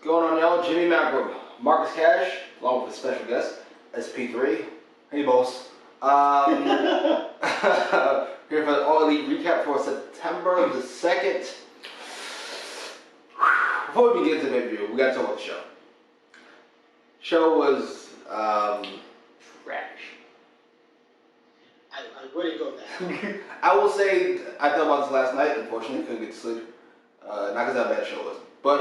Going on now, Jimmy Macro, Marcus Cash, along with a special guest, SP3. Hey, boss. Here for the All Elite recap for September the 2nd. Before we begin today's review, we gotta talk about the show. Show was trash. I wouldn't go there. I will say I thought about this last night. Unfortunately, couldn't get to sleep. Not because how bad the show was, but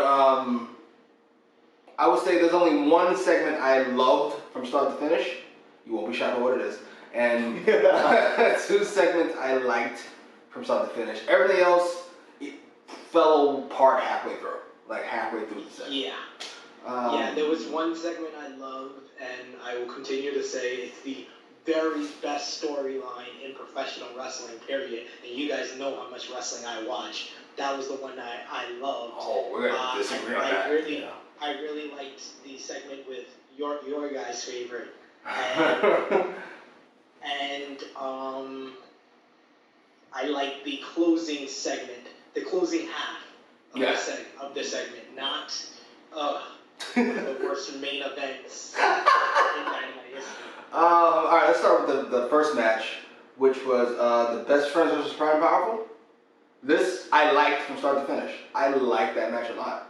I would say there's only one segment I loved from start to finish. You won't be shocked at what it is. And two segments I liked from start to finish. Everything else it fell apart halfway through. Like halfway through the segment. Yeah, there was one segment I loved, and I will continue to say it's the very best storyline in professional wrestling, period. And you guys know how much wrestling I watch. That was the one I loved. Oh, we're going to disagree on that. I really liked the segment with your guys' favorite. And I like the closing segment, the closing half of the segment, not the worst main events in Dynamite history. Alright, let's start with the first match, which was the Best Friends versus Pride and Powerful. This I liked from start to finish. I liked that match a lot.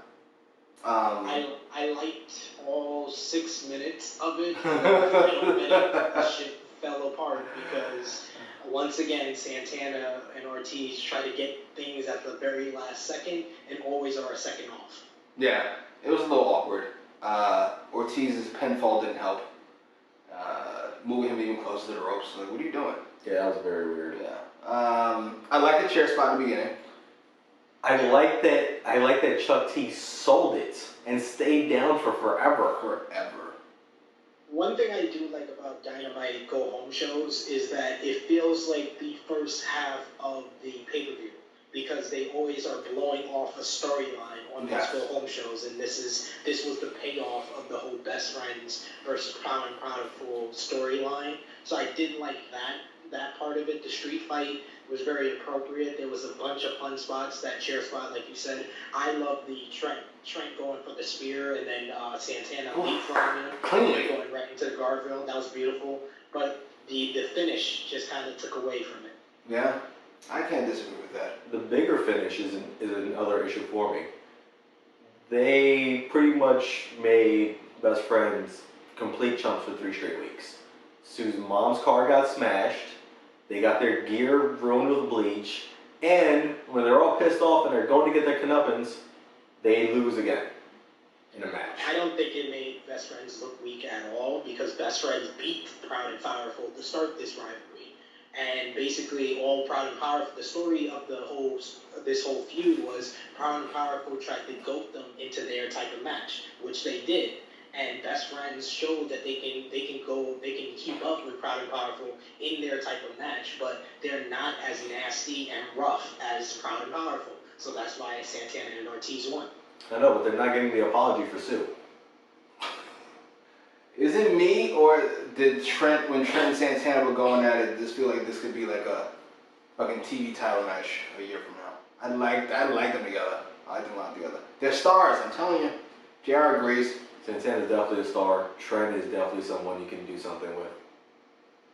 I liked all 6 minutes of it. The final minute, the shit fell apart because once again Santana and Ortiz try to get things at the very last second and always are a second off. Yeah, it was a little awkward. Ortiz's pinfall didn't help. Moving him even closer to the ropes. Like, what are you doing? Yeah, that was very weird. Yeah. I like the chair spot in the beginning. I like that Chuck T sold it and stayed down for forever. One thing I do like about Dynamite Go Home shows is that it feels like the first half of the pay-per-view because they always are blowing off a storyline on these Go Home shows, and this was the payoff of the whole Best Friends versus Proud and Powerful storyline. So I did like that part of it. The street fight was very appropriate. There was a bunch of fun spots. That chair spot, like you said, I love the Trent going for the spear and then Santana leapfrogging him, cleanly going right into the guardrail. That was beautiful. But the finish just kind of took away from it. Yeah, I can't disagree with that. The bigger finish is another issue for me. They pretty much made Best Friends complete chumps for 3 straight weeks. Sue's mom's car got smashed. They got their gear ruined with bleach. And when they're all pissed off and they're going to get their comeuppance, they lose again in a match. I don't think it made Best Friends look weak at all because Best Friends beat Proud and Powerful to start this rivalry. And basically all Proud and Powerful, the story of this whole feud was Proud and Powerful tried to goat them into their type of match, which they did. And Best Friends showed that they can keep up with Proud and Powerful in their type of match, but they're not as nasty and rough as Proud and Powerful. So that's why Santana and Ortiz won. I know, but they're not getting the apology for Sue. Is it me, or did when Trent and Santana were going at it, just feel like this could be like a fucking TV title match a year from now? I like them together. I like them a lot together. They're stars, I'm telling you. JR agrees. Santana's definitely a star. Trent is definitely someone you can do something with.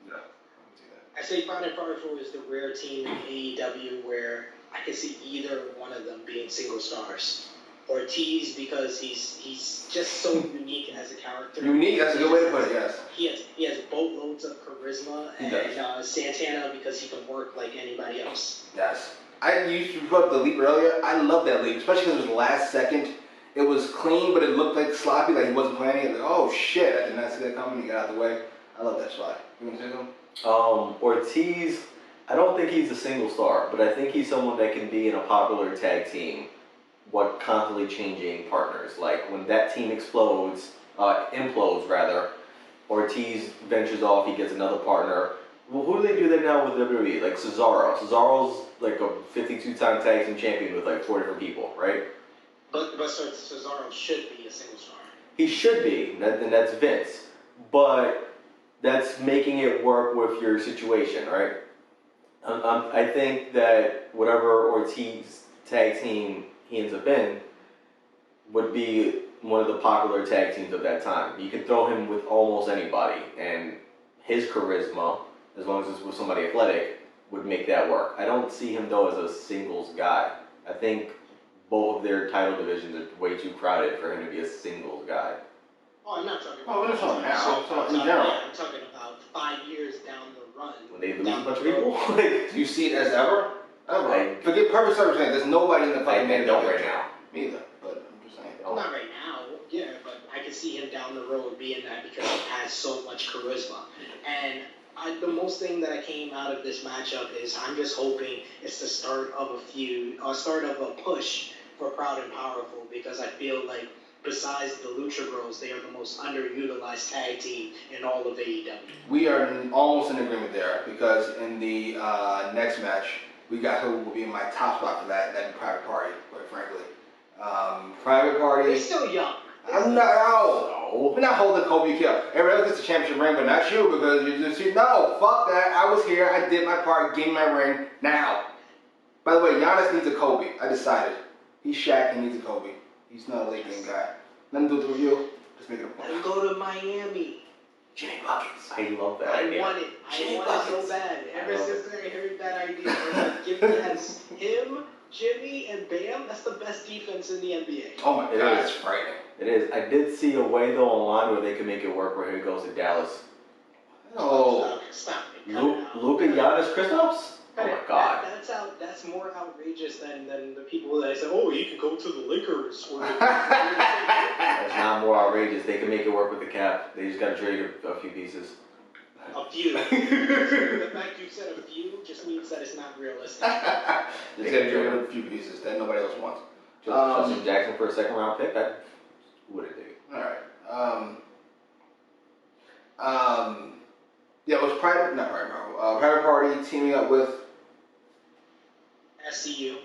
Yeah, I can see that. I say Proud and Powerful is the rare team in AEW where I can see either one of them being single stars. Ortiz because he's just so unique as a character. Unique, that's a good way to put it, yes. He has boatloads of charisma, and Santana because he can work like anybody else. Yes. You brought up the leap earlier. I love that leap, especially because it was last second. It was clean, but it looked like sloppy, like he wasn't planning it. Like, oh shit, I did not see that coming. He got out of the way. I love that spot. You want to say something? Ortiz, I don't think he's a single star, but I think he's someone that can be in a popular tag team, constantly changing partners. Like when that team implodes rather, Ortiz ventures off, he gets another partner. Well, who do they do that now with WWE? Like Cesaro. Cesaro's like a 52-time tag team champion with like 4 different people, right? But Cesaro should be a single star. He should be, and that's Vince. But that's making it work with your situation, right? I think that whatever Ortiz tag team he ends up in would be one of the popular tag teams of that time. You could throw him with almost anybody, and his charisma, as long as it's with somebody athletic, would make that work. I don't see him though as a singles guy. I think both of their title divisions are way too crowded for him to be a singles guy. Oh, I'm not talking about. Oh, we're not talking now. I'm talking in general. Yeah, I'm talking about 5 years down the run. When they lose a bunch of people? Do you see it as ever? Ever. I- Forget perfect circumstance. There's nobody in the fucking I don't right now. Me either, but I'm just saying. Well, not right now, yeah, but I can see him down the road being that because he has so much charisma. And the most thing that I came out of this matchup is I'm just hoping it's the start of a push for Proud and Powerful, because I feel like besides the Lucha Bros, they are the most underutilized tag team in all of AEW. We are almost in agreement there, because in the next match, we got who will be in my top spot for that Private Party, quite frankly. Private Party. They're still young. I'm not. No. We're not holding Kobe Kill. Everybody else gets the championship ring, but not you, because no, fuck that. I was here. I did my part. Give me my ring now. By the way, Giannis needs a Kobe. I decided. He's Shaq. He needs a Kobe. He's not a late game guy. Let him do the review. Just make it a point. Let him go to Miami. Jimmy Buckets. I love that I idea. want it. I want it so bad. Ever since I heard that idea, I was like, give me yes. Him, Jimmy, and Bam, that's the best defense in the NBA. Oh my It god, is. it's frightening. It is. I did see a way though online where they could make it work where he goes to Dallas. Oh. Stop it. Cut it out. Luka Giannis Kristaps? Oh my god. That's more outrageous than the people that say, oh, you can go to the Lakers. Or That's not more outrageous. They can make it work with the cap. They just gotta trade a few pieces. a few. The fact you said a few just means that it's not realistic. Just gotta get rid of a few pieces that nobody else wants. Justin Jackson for a second round pick? I wouldn't dig. Alright. Yeah, it was Private Party teaming up with SCU.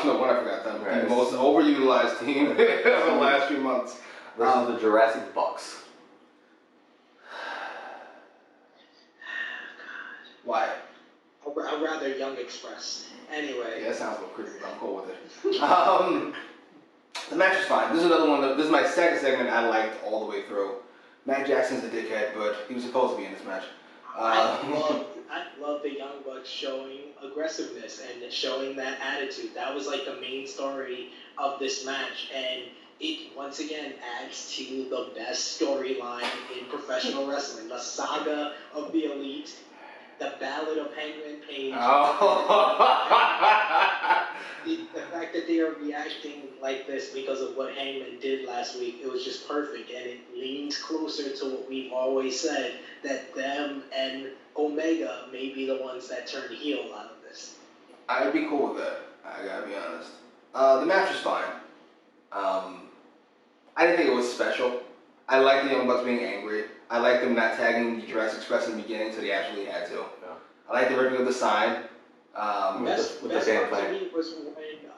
no one I forgot them. Right. The most overutilized team of the last few months. Versus the Jurassic Bucks. Why? I'd rather Young Express. Anyway. Yeah, that sounds a little creepy, but I'm cool with it. The match is fine. This is another one. This is my second segment I liked all the way through. Matt Jackson's a dickhead, but he was supposed to be in this match. I love the Young Bucks showing aggressiveness and showing that attitude. That was like the main story of this match, and it once again adds to the best storyline in professional wrestling: the saga of the Elite, the Ballad of Hangman Page. The fact that they are reacting like this because of what Hangman did last week, it was just perfect, and it leans closer to what we've always said, that them and Omega may be the ones that turn heel out of this. I'd be cool with that. I gotta be honest. The match was fine. I didn't think it was special. I like the Young Bucks being angry. I like them not tagging the Jurassic Express in the beginning, so they actually had to. Yeah. I like the ripping of the sign. Best the part fan to plan. me was when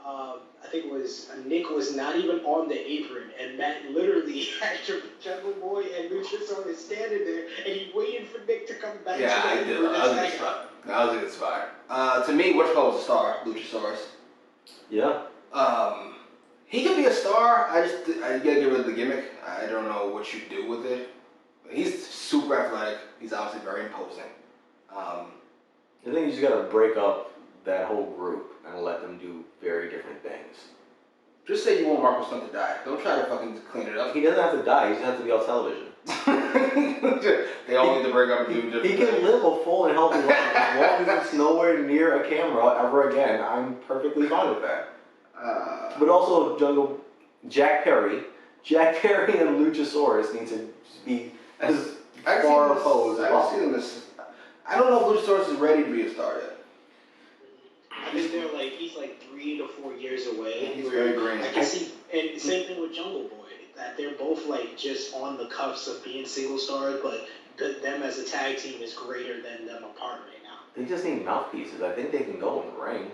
I think it was Nick was not even on the apron, and Matt literally had Jungle Boy and Luchasaurus standing there, and he waited for Nick to come back. Yeah, to I the did. apron. That was a good spot. That was a good spot. To me, Witchclaw was a star, Luchasaurus. Yeah. He could be a star. I gotta get rid of the gimmick. I don't know what you do with it. He's super athletic. He's obviously very imposing. I think you just gotta break up that whole group and let them do very different things. Just say you want Marco Stunt to die. Don't try to fucking clean it up. He doesn't have to die, he just has to be on television. They all need to break up and do different He can things. live a full and healthy life as long as it's nowhere near a camera ever again. I'm perfectly fine with that. But also, Jack Perry and Luchasaurus need to be as far opposed as possible. I don't know if Luchasaurus is ready to be a star yet. I think he's like 3 to 4 years away. He's very green. I can see, and same thing with Jungle Boy, that they're both like just on the cuffs of being single stars, but them as a tag team is greater than them apart right now. They just need mouthpieces. I think they can go in the ring.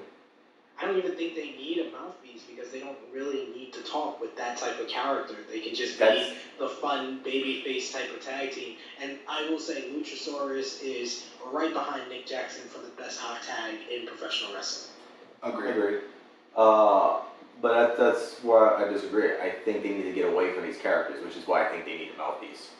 I don't even think they need a mouthpiece because they don't really need to talk with that type of character. They can just be the fun babyface type of tag team. And I will say Luchasaurus is right behind Nick Jackson for the best hot tag in professional wrestling. Agreed. Agreed. But that's where I disagree. I think they need to get away from these characters, which is why I think they need a mouthpiece.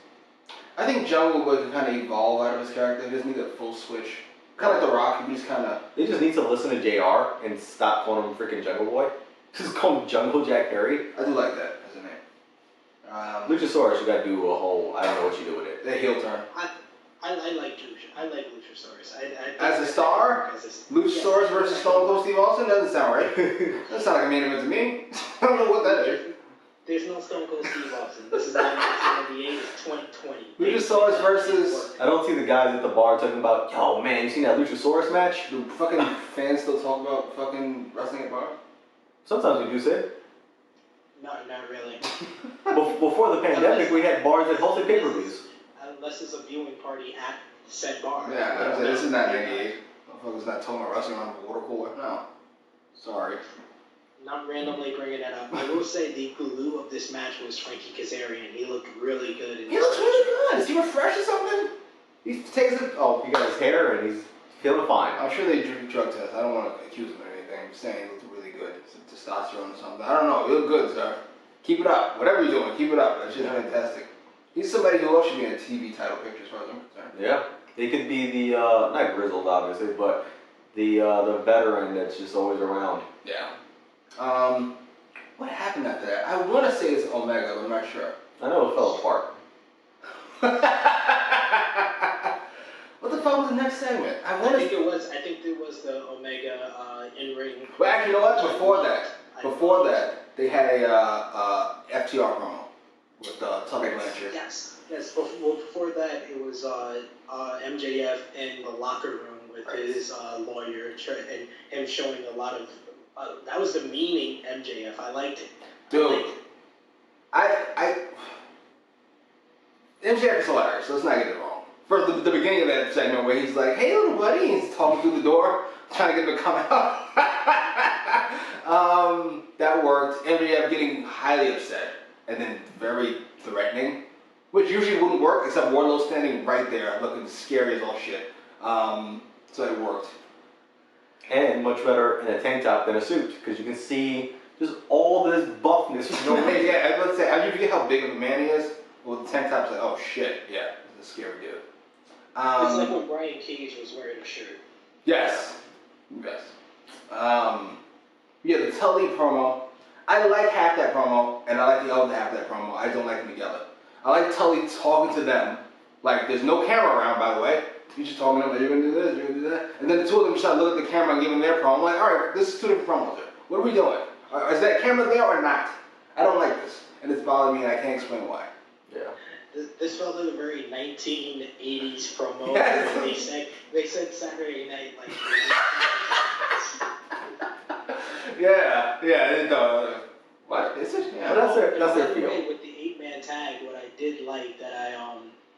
I think Jungle Boy can kind of evolve out of his character. He doesn't need a full switch. Kind of like The Rock, he just kind of... They just need to listen to JR and stop calling him freaking Jungle Boy. Just call him Jungle Jack Perry. I do like that as a name. Luchasaurus, you gotta do a whole, I don't know what you do with it. The heel turn. I like Luchasaurus. As a star? Luchasaurus versus Stone Cold Steve Austin? Doesn't sound right. Doesn't sound like a main event to me. I don't know what that is. There's no Stone Cold Steve Austin. This is not 1998, it's 2020. Luchasaurus versus... I don't see the guys at the bar talking about, yo man, you seen that Luchasaurus match? Do fucking fans still talk about fucking wrestling at bars? Sometimes we do say. Not really. Before the pandemic, we had bars that hosted pay-per-views. Unless it's a viewing party at said bar. Yeah, this is not 98. Motherfucker's not talking about wrestling on a water cooler. No. Sorry. Not randomly bringing that up. I will say the glue of this match was Frankie Kazarian. He looked really good. He looks really good. Is he refreshed or something? He takes it. Oh, he got his hair and he's feeling fine. I'm sure they drew drug tests. I don't want to accuse him of anything. I'm just saying he looked really good. Some testosterone or something. I don't know. You look good, sir. Keep it up. Whatever you're doing, keep it up. That's just fantastic. He's somebody who else should be in a TV title picture as far as I'm concerned. Yeah. He could be the, not grizzled obviously, but the veteran that's just always around. Yeah. What happened after that? I want to say it's Omega, but I'm not sure. I know it fell apart. What the fuck was the next segment? I think it was the Omega in-ring. Well, actually, you know what? Before that, they had a FTR promo with Tully Blanchard. Yes. Before that, it was MJF in the locker room with his lawyer and him showing a lot of. That was the meaning MJF. I liked it. Dude, MJF is hilarious. So let's not get it wrong. First, the beginning of that segment where he's like, "Hey, little buddy," and he's talking through the door, trying to get him to come out. That worked. MJF getting highly upset and then very threatening, which usually wouldn't work, except Wardlow standing right there, looking scary as all shit. So it worked. And much better in a tank top than a suit, because you can see just all this buffness. No way. Yeah, let's say, how do you forget how big of a man he is? Well, the tank top's like, oh shit, yeah, this is a scary dude. It's like when Brian Cage was wearing a shirt. Yes. Yeah, the Telly promo. I like half that promo, and I like the other half of that promo. I don't like them together. I like Telly talking to them. Like, there's no camera around, by the way. He's just talking to them, like, you're going to do this, you're going to do that. And then the two of them just start looking at the camera and giving their promo. I'm like, all right, this is two different promos here. What are we doing? Is that camera there or not? I don't like this. And it's bothering me, and I can't explain why. Yeah. This felt like a very 1980s promo. Yes. They said Saturday night, like... Yeah. What? Is it? Yeah. But that's their feel. With the 8-man tag, what I did like that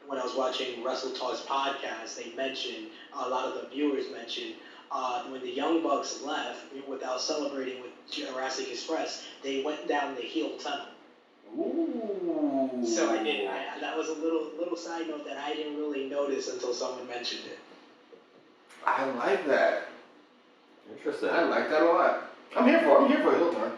when I was watching Wrestle Talk's podcast, they mentioned, a lot of the viewers mentioned, when the Young Bucks left, without celebrating with Jurassic Express, they went down the heel tunnel. Ooh. So that was a little side note that I didn't really notice until someone mentioned it. I like that. Interesting. I like that a lot. I'm here for a heel turn.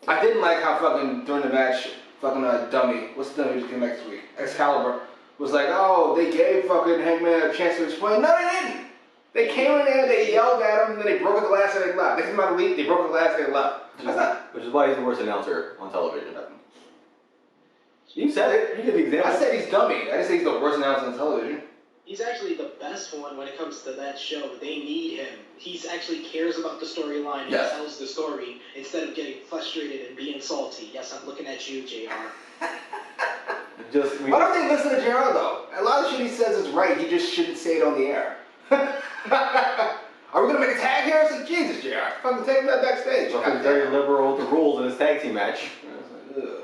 I didn't like how fucking during the match, fucking dummy, what's the dummy who just came back this week? Excalibur was like, oh, they gave fucking Hangman a chance to explain. No, they didn't. They came in there, they yelled at him, and then they broke a glass and they left. They came out of the lead, they broke a glass and they left. Which is why he's the worst announcer on television. You said it. You did the example. I said he's dummy. I didn't say he's the worst announcer on television. He's actually the best one when it comes to that show. They need him. He actually cares about the storyline and tells the story instead of getting frustrated and being salty. Yes, I'm looking at you, JR. Why don't they listen to JR though? A lot of shit he says is right. He just shouldn't say it on the air. Are we gonna make a tag here? I said, Jesus, JR. Fucking take him backstage. Well, he's very liberal with the rules in his tag team match. Anyway.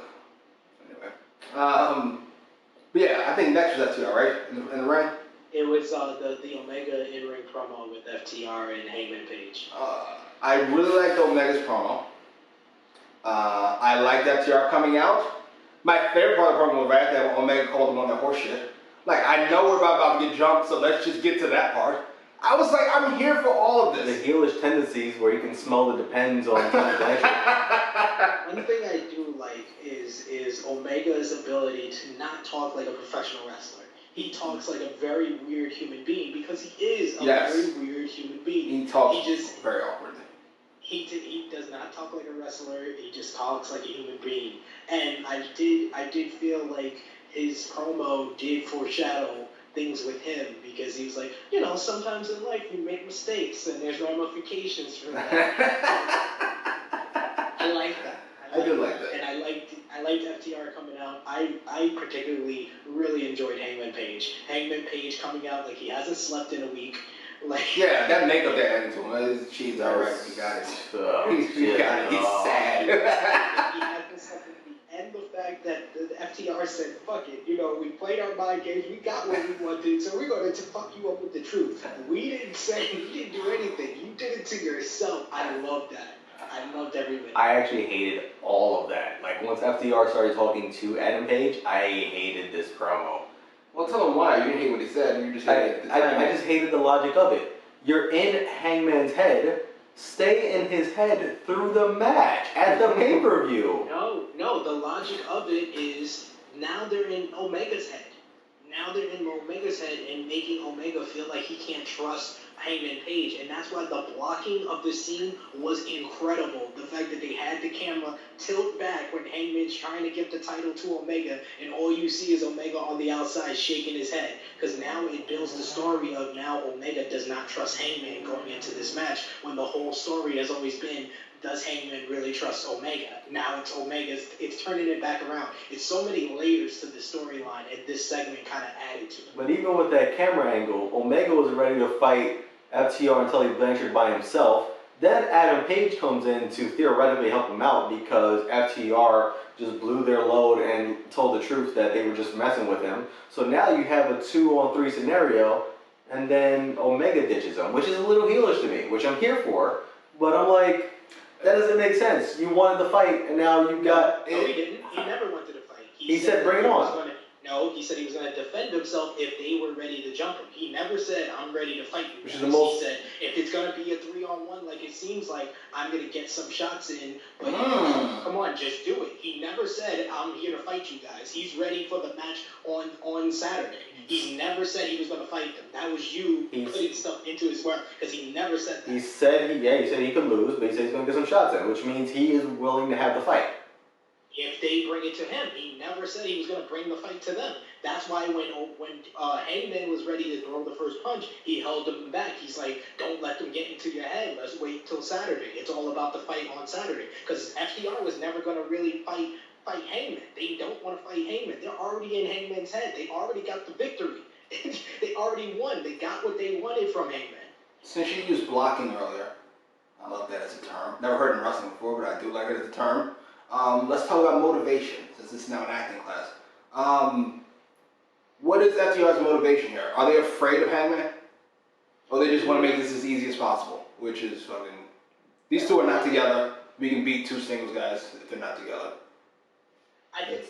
But yeah, I think next was FTR, right? In the ring? It was the Omega in-ring promo with FTR and Hangman Page. I really liked Omega's promo. I liked FTR coming out. My favorite part of the promo was right after Omega called him on that horse shit. Like, I know we're about to get jumped, so let's just get to that part. I was like, I'm here for all of The this. heelish tendencies where he can smell the depends on Tony Blanchard. One thing I do like is Omega's ability to not talk like a professional wrestler. He talks like a very weird human being because he is a very weird human being. He talks very awkwardly. He does not talk like a wrestler. He just talks like a human being. And I did feel like his promo did foreshadow things with him because he was like, sometimes in life you make mistakes and there's ramifications for that. I like that. I do like that. And I liked FTR coming out. I particularly really enjoyed Hangman Page. Hangman Page coming out like he hasn't slept in a week. That makeup they're adding to him. She's alright. He got it. He got it. He's sad. He had this at the end. The fact that the FTR said, "Fuck it," we played our mind games. We got what we wanted, so we're going to fuck you up with the truth. We didn't do anything. You did it to yourself. I love that. I loved every minute. I actually hated all of that. Like, once FDR started talking to Adam Page, I hated this promo. Well, tell him why. You didn't hate what he said. You just hated it. I just hated the logic of it. You're in Hangman's head. Stay in his head through the match at the pay-per-view. No. The logic of it is now they're in Omega's head. Now they're in Omega's head and making Omega feel like he can't trust Hangman Page, and that's why the blocking of the scene was incredible. The fact that they had the camera tilt back when Hangman's trying to give the title to Omega, and all you see is Omega on the outside shaking his head, because now it builds the story of now Omega does not trust Hangman going into this match, when the whole story has always been, does Hangman really trust Omega? Now it's turning it back around. It's so many layers to the storyline, and this segment kind of added to it. But even with that camera angle, Omega was ready to fight FTR and Telly Blanchard by himself. Then Adam Page comes in to theoretically help him out because FTR just blew their load and told the truth that they were just messing with him. So now you have a 2-on-3 scenario, and then Omega ditches him, which is a little heelish to me, which I'm here for. But I'm like, that doesn't make sense. You wanted to fight, and now you got... No, he didn't. He never wanted to fight. He said bring it on. No, he said he was going to defend himself if they were ready to jump him. He never said, I'm ready to fight you guys. He said, if it's going to be a 3-on-1 like it seems like, I'm going to get some shots in, but come on, just do it. He never said, I'm here to fight you guys. He's ready for the match on Saturday. He never said he was going to fight them. That was you putting stuff into his work, because he never said that. He said he could lose, but he said he's going to get some shots in, which means he is willing to have the fight. If they bring it to him, he never said he was going to bring the fight to them. That's why when Hangman was ready to throw the first punch, he held him back. He's like, don't let them get into your head. Let's wait till Saturday. It's all about the fight on Saturday. Because FTR was never going to really fight Hangman. They don't want to fight Hangman. They're already in Hangman's head. They already got the victory. They already won. They got what they wanted from Hangman. Since you used blocking earlier, I love that as a term. Never heard in wrestling before, but I do like it as a term. Let's talk about motivation, since this is now an acting class. What is FTR's motivation here? Are they afraid of Hangman? Or they just want to make this as easy as possible? Which is fucking... These two are not together. We can beat two singles guys if they're not together. I think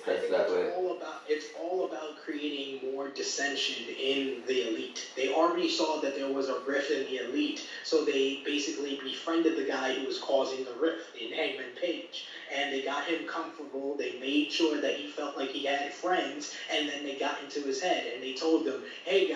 it's all about creating more dissension in the elite. They already saw that there was a rift in the elite, so they basically befriended the guy who was causing the rift in Hangman Page. And they got him comfortable. They made sure that he felt like he had friends, and then they got into his head and they told him, hey,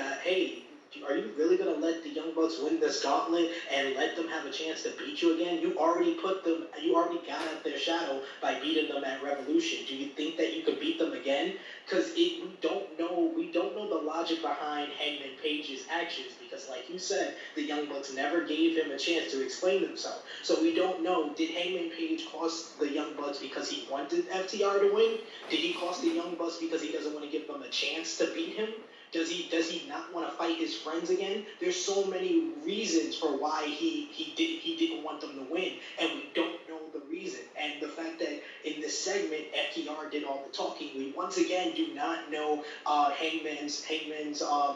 are you really going to let the Young Bucks win this gauntlet and let them have a chance to beat you again? You already got out their shadow by beating them at Revolution. Do you think that you could beat them again? Because we don't know the logic behind Hangman Page's actions, because like you said, the Young Bucks never gave him a chance to explain themselves. So we don't know, did Hangman Page cost the Young Bucks because he wanted FTR to win? Did he cost the Young Bucks because he doesn't want to give them a chance to beat him? Does he not want to fight his friends again? There's so many reasons for why he didn't want them to win, and we don't know the reason. And the fact that in this segment FTR did all the talking, we once again do not know Hangman's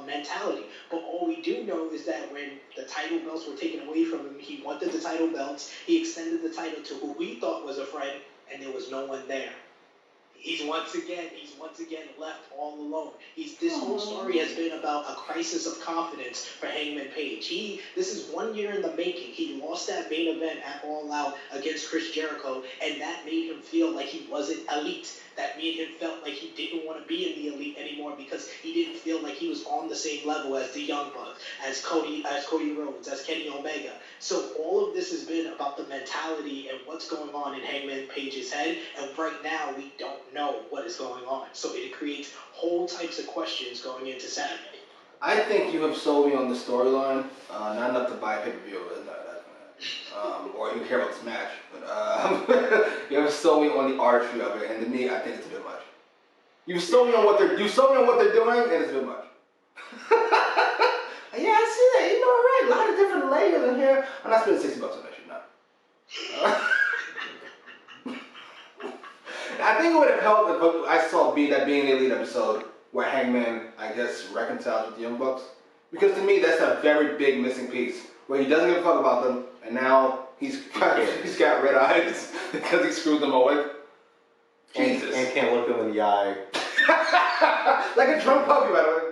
mentality. But all we do know is that when the title belts were taken away from him, he wanted the title belts. He extended the title to who we thought was a friend, and there was no one there. He's once again left all alone. This whole story has been about a crisis of confidence for Hangman Page. This is 1 year in the making. He lost that main event at All Out against Chris Jericho, and that made him feel like he wasn't elite. That made him felt like he didn't want to be in the elite anymore because he didn't feel like he was on the same level as the Young Bucks, as Cody Rhodes, as Kenny Omega. So all of this has been about the mentality and what's going on in Hangman Page's head, and right now we don't know what is going on. So it creates whole types of questions going into Saturday. I think you have sold me on the storyline, not enough to buy pay-per-view, or even care about this match, but you have sold me on the artistry of it, and to me, I think it's a bit much. You sold me on what they're doing, and it's a bit much. Yeah, I see that. You know, right? A lot of different layers in here. I'm not spending $60 on that shit, no. I think it would have helped if I saw that being the Elite episode where Hangman, I guess, reconciles with the Young Bucks. Because to me, that's a very big missing piece where he doesn't give a fuck about them, and now he's got red eyes because he screwed them over. Jesus. And can't look them in the eye. Like a drunk puppy, by the way.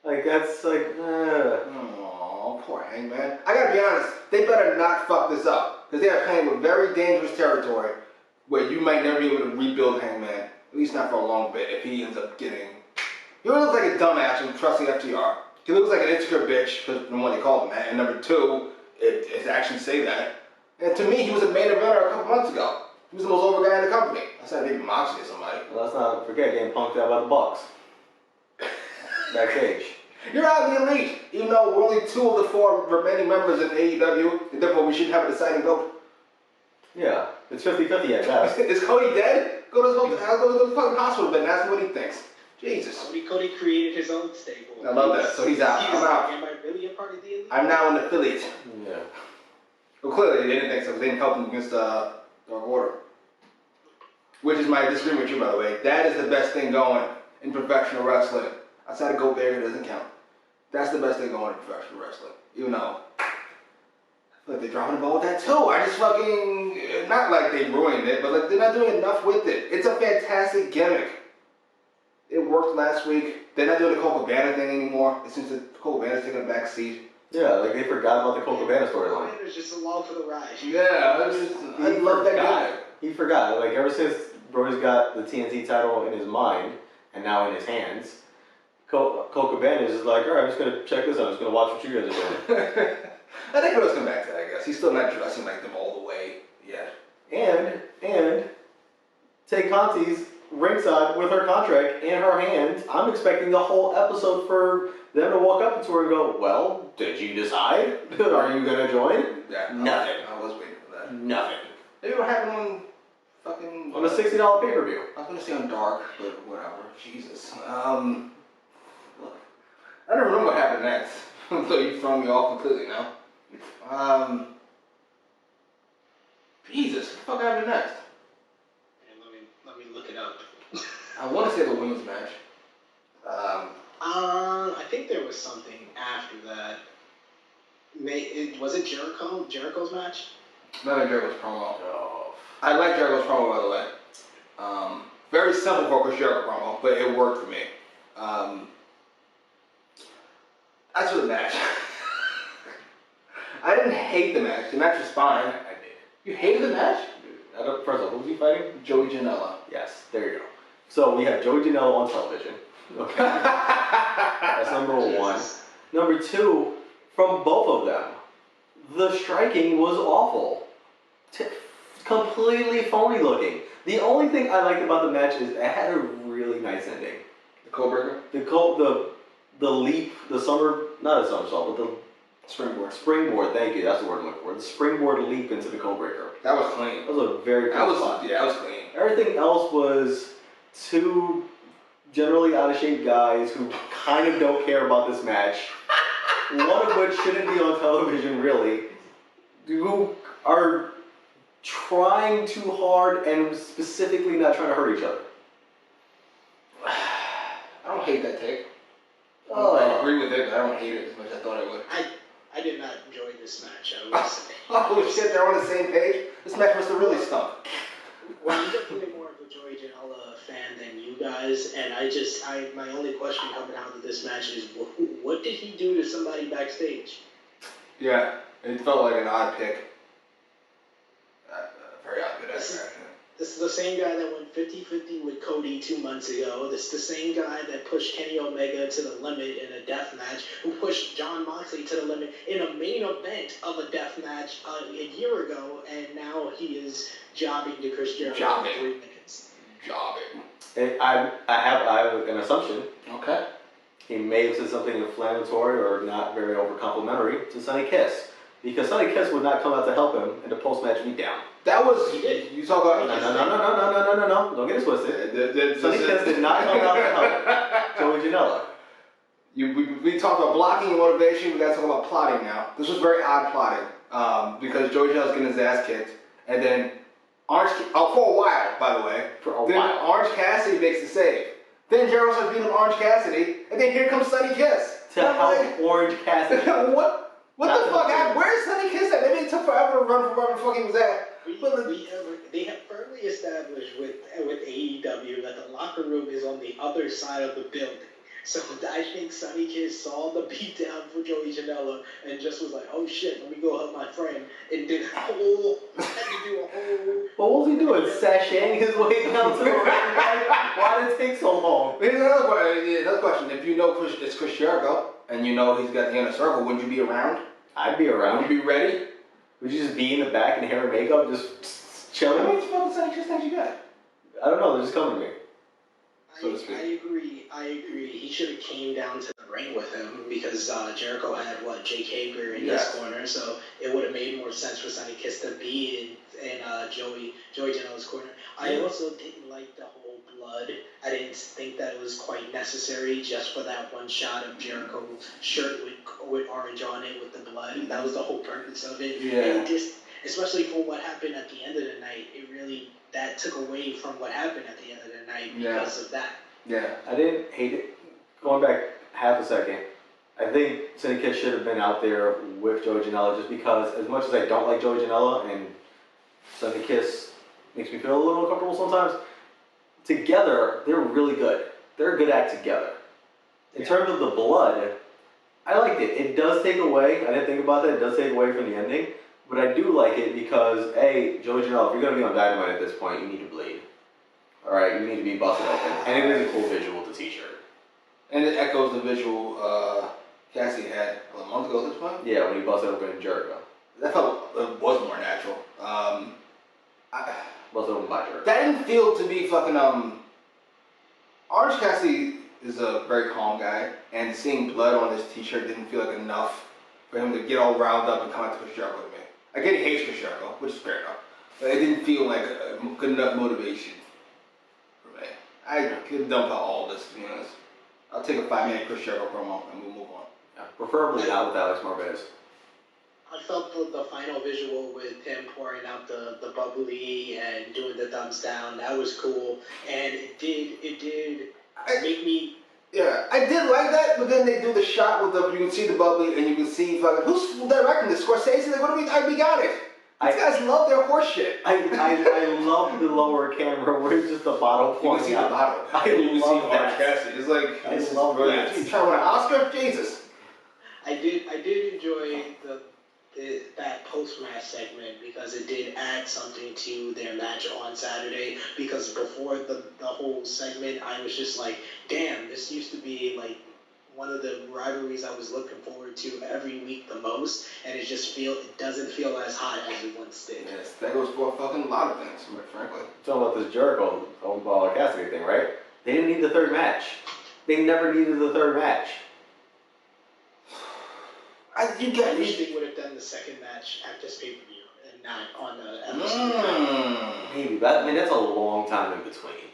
Like, that's like, Oh, poor Hangman. I gotta be honest, they better not fuck this up. Because they are playing with very dangerous territory where you might never be able to rebuild Hangman. At least not for a long bit if he ends up getting... He looks like a dumbass and trusting FTR. He looks like an insecure bitch, because number one, they called him that. And number two, it actually say that. And to me, he was a main eventer a couple months ago. He was the most over guy in the company. I said maybe Moxley or somebody. well, let's not forget getting punked out by the Bucks. Backstage. You're out of the Elite, even though we're only 2 of the 4 remaining members in AEW, and therefore we shouldn't have a deciding vote. Yeah, it's 50-50 at best. Is Cody dead? Go to the fucking hospital bed and ask him what he thinks. Jesus. Cody created his own stable. I love that. So he's out. I'm out. Am I really a part of the Elite? I'm now an affiliate. Yeah. Well, clearly they didn't think so because they didn't help him against Dark Order. Which is my disagreement with you, by the way. That is the best thing going in professional wrestling. Outside of Gold Berry, it doesn't count. That's the best thing going in professional wrestling. Even though, I feel like they're dropping the ball with that too. I just fucking, not like they ruined it, but like they're not doing enough with it. It's a fantastic gimmick. It worked last week. They're not doing the Colt Cabana thing anymore. It seems that Colt Cabana's taking a back seat. Yeah, like they forgot about the Colt Cabana storyline. It was just along for the ride. Yeah, I love that gimmick. He forgot. Like ever since Brody's got the TNT title in his mind and now in his hands, Colt Cabana is just like, all right, I'm just gonna check this out. I'm just gonna watch what you guys are doing. I think he'll come back to that. I guess he's still not dressing like them all the way yet. And Tay Conti's ringside with her contract in her hand. I'm expecting the whole episode for them to walk up to her and go, well, did you decide? Are you gonna join? Yeah, Nothing. I was waiting for that. Nothing. Maybe we'll have it on fucking... On a $60 pay-per-view. I was gonna say on Dark, but whatever. Jesus. Look, I don't remember what happened next. So you've thrown me off completely now. Jesus, what the fuck happened next? And let me look it up. I want to say the women's match. I think there was something after that. Was it Jericho? Jericho's match? Not Jericho's promo. Oh. I like Jericho's promo, by the way. Very simple for a Chris Jericho promo, but it worked for me. As for the match, I didn't hate the match. The match was fine. I did. You hated the match? First of all, who's he fighting? Joey Janela. Yes, there you go. So we have Joey Janela on television. Okay. That's number one. Number two, from both of them, the striking was awful. Completely phony looking. The only thing I liked about the match is it had a really nice ending. The Codebreaker? The leap, the summer, not a somersault, but the Springboard. Springboard, thank you, that's the word I'm looking for. The springboard leap into the Codebreaker. That was clean. That was a very cool spot. Yeah, that was clean. Everything else was two generally out of shape guys who kind of don't care about this match. One of which shouldn't be on television, really. Who are trying too hard and specifically not trying to hurt each other. I don't hate that take. Oh. I agree with it, but I don't hate it as much as I thought I would. I did not enjoy this match. I will say. Oh shit, they're on the same page? This match must have really stunk. Well, I'm definitely more of a Joey Joey Janela fan than you guys, and my only question coming out of this match is, what did he do to somebody backstage? Yeah, it felt like an odd pick. Very odd pick. This is the same guy that went 50-50 with Cody 2 months ago. This is the same guy that pushed Kenny Omega to the limit in a death match, who pushed Jon Moxley to the limit in a main event of a death match a year ago, and now he is jobbing to Chris Jericho for 3 minutes. And I have an assumption. Okay. He may have said something inflammatory or not very over complimentary to Sonny Kiss. Because Sonny Kiss would not come out to help him in the post-match beatdown. That was, you talk about... No. Don't get it twisted. Sonny Kiss did not come out to help Joey Janela. We talked about blocking and motivation. We got to talk about plotting now. This was very odd plotting because Joey Janela's getting his ass kicked. And then for a while, by the way. Orange Cassidy makes the save. Then Jericho starts beating Orange Cassidy. And then here comes Sonny Kiss. To help Orange Cassidy. What the fuck happened? Where's Sonny Kiss at? Maybe it took forever to run from wherever the fuck he was at. They have firmly established with AEW that the locker room is on the other side of the building. So I think Sonny Kiss saw the beatdown for Joey Janela and just was like, oh shit, let me go help my friend. And did had to do a whole... What was he doing? Sashaying his way down to the ring? Why did it take so long? Here's another question. If you know it's Chris Jericho and you know he's got the inner circle, wouldn't you be around? I'd be around. Would you be ready? Would you just be in the back in hair and makeup, just chilling? How many fucking Sonny Kiss things you got? I don't know, they're just coming to me. I agree. He should have came down to the ring with him because Jericho had Jake Hager in his corner, so it would have made more sense for Sonny Kiss to be in Joey Janela's corner. I also didn't like the whole blood. I didn't think that it was quite necessary just for that one shot of Jericho's shirt with orange on it with the blood. That was the whole purpose of it. Yeah. And just, especially for what happened at the end of the night, that took away from what happened at the end of the night because of that. Yeah. I didn't hate it. Going back half a second, I think Sonny Kiss should have been out there with Joey Janela just because as much as I don't like Joey Janela and Sonny Kiss makes me feel a little uncomfortable sometimes, together, they're really good. They're a good act together. In terms of the blood, I liked it. It does take away, I didn't think about that, it does take away from the ending. But I do like it because, A, Joey Janela, if you're going to be on Dynamite at this point, you need to bleed. Alright, you need to be busted open. And it is a cool visual with the t-shirt. And it echoes the visual Cassidy had a month ago at this point? Yeah, when he busted open Jericho. That was more natural. Busted open by Jericho. That didn't feel to be fucking, Orange Cassidy is a very calm guy, and seeing blood on his t-shirt didn't feel like enough for him to get all riled up and come out to Chris Jericho to me. I get he hates Chris Jericho, which is fair enough, but it didn't feel like a good enough motivation for me. I could dump out all this, to be honest. I'll take a 5-minute Chris Jericho promo and we'll move on. Yeah, preferably not with Alex Marvez. I felt the final visual with him pouring out the bubbly and doing the thumbs down. That was cool, and it did make me. Yeah, I did like that, but then they do the shot with you can see the bubbly and you can see fucking who's directing this? Scorsese? Like, what do we got it? These guys love their horse shit. I love the lower camera where it's just the bottle pouring. You can see the bottle. I love that. Cassidy. It's like I love that. You trying to win an Oscar? Jesus. I did enjoy that post-match segment because it did add something to their match on Saturday, because before the whole segment I was just like, damn, this used to be like one of the rivalries I was looking forward to every week the most, and it doesn't feel as hot as it once did. Yes, that goes for a fucking lot of things, frankly. Talking about this Jericho Cassidy thing, right? They didn't need the third match. They never needed the third match. I wish they would have done the second match at this pay-per-view and not on the episode. Maybe, but I mean that's a long time in between.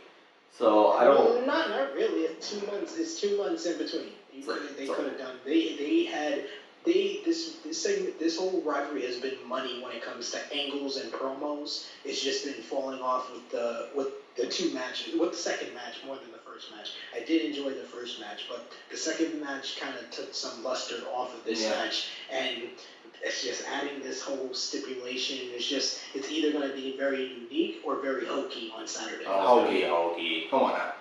So I don't. Not really. It's 2 months. It's 2 months in between. They could have done. They had this whole rivalry has been money when it comes to angles and promos. It's just been falling off with the two matches, with the second match more than the first match. I did enjoy the first match, but the second match kind of took some luster off of this match, and it's just adding this whole stipulation. It's either going to be very unique or very hokey on Saturday. Hokey. Come on now.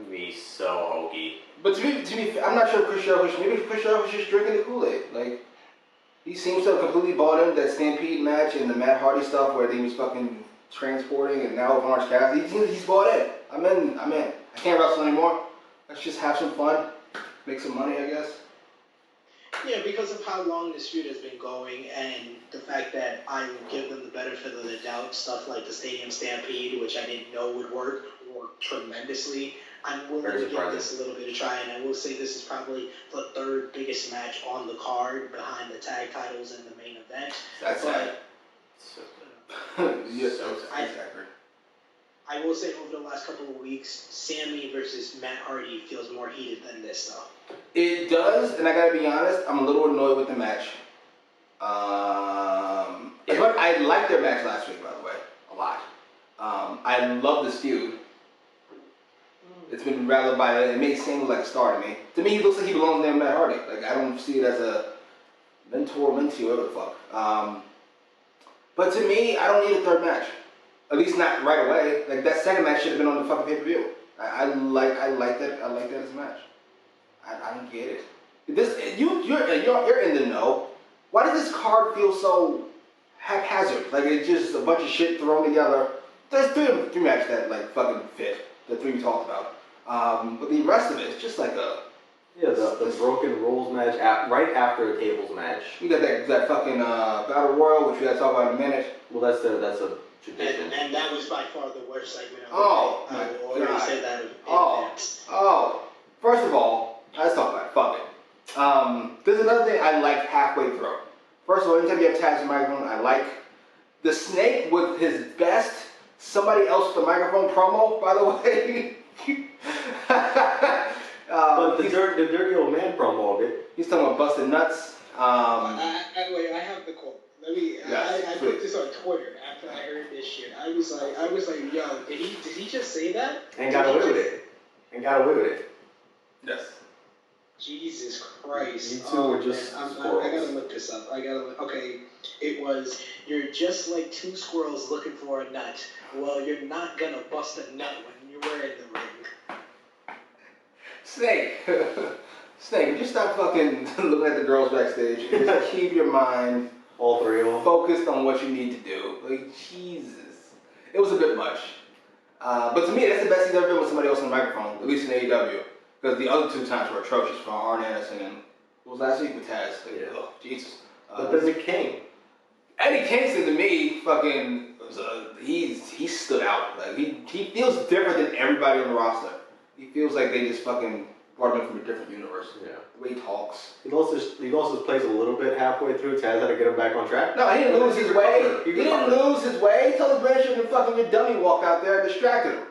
Be so hokey. But to me, I'm not sure Chris Jericho was just drinking the Kool-Aid. Like, he seems to have completely bought into that Stampede match and the Matt Hardy stuff where he was fucking transporting, and now with Orange Cassidy, he's bought in. I'm in. I can't wrestle anymore. Let's just have some fun, make some money, I guess. Yeah, because of how long this feud has been going, and the fact that I will give them the benefit of the doubt, stuff like the Stadium Stampede, which I didn't know would work tremendously. I'm willing to give this a little bit of try, and I will say this is probably the third biggest match on the card behind the tag titles and the main event. That's right. Yes, exactly. I will say over the last couple of weeks, Sammy versus Matt Hardy feels more heated than this stuff. It does, and I gotta be honest, I'm a little annoyed with the match. I liked their match last week, by the way, a lot. I love this feud. It's been rallied by it. It may seem like a star to me. To me, he looks like he belongs to Matt Hardy. Like, I don't see it as a mentor, mentee, whatever the fuck. But to me, I don't need a third match. At least not right away. Like, that second match should have been on the fucking pay-per-view. I like that. I like that as a match. I don't get it. You're in the know. Why does this card feel so haphazard? Like, it's just a bunch of shit thrown together. There's three matches that like fucking fit. The three we talked about. But the rest of it is just like a... Yeah, the Broken Rules match right after a tables match. We got that fucking Battle Royal, which we gotta talk about in a minute. Well, that's a tradition. And that was by far the worst segment of the day. I will already say that in advance. First of all, let's talk about it. Fuck it. There's another thing I like halfway through. First of all, anytime you have Taz and microphone, I like. The Snake with his best somebody else with the microphone promo, by the way. But the dirty old man promo of it. He's talking about busted nuts. Wait, I have the quote. I put this on Twitter after I heard this shit. I was like, yo, did he just say that? And got away with it. Yes. Jesus Christ. You two were just squirrels. I gotta look this up. Okay, it was, you're just like two squirrels looking for a nut. Well, you're not gonna bust a nut when you're in the ring. Snake, would you stop fucking looking at the girls backstage and just keep your mind, all three of them, focused on what you need to do? Like, Jesus. It was a bit much. But to me, that's the best he's ever been with somebody else on the microphone, at least in AEW. Because the other two times were atrocious for Arn Anderson and what was last week with Taz. Like, yeah. Oh, Jesus. But then the King. Eddie Kingston to me fucking he stood out. Like he feels different than everybody on the roster. He feels like they just fucking brought him in from a different universe. Yeah. The way he talks. He lost his place a little bit halfway through. Taz had to get him back on track. No, he didn't lose his way. He didn't lose his way. He told his grandchildren to fucking your dummy walk out there and distracted him.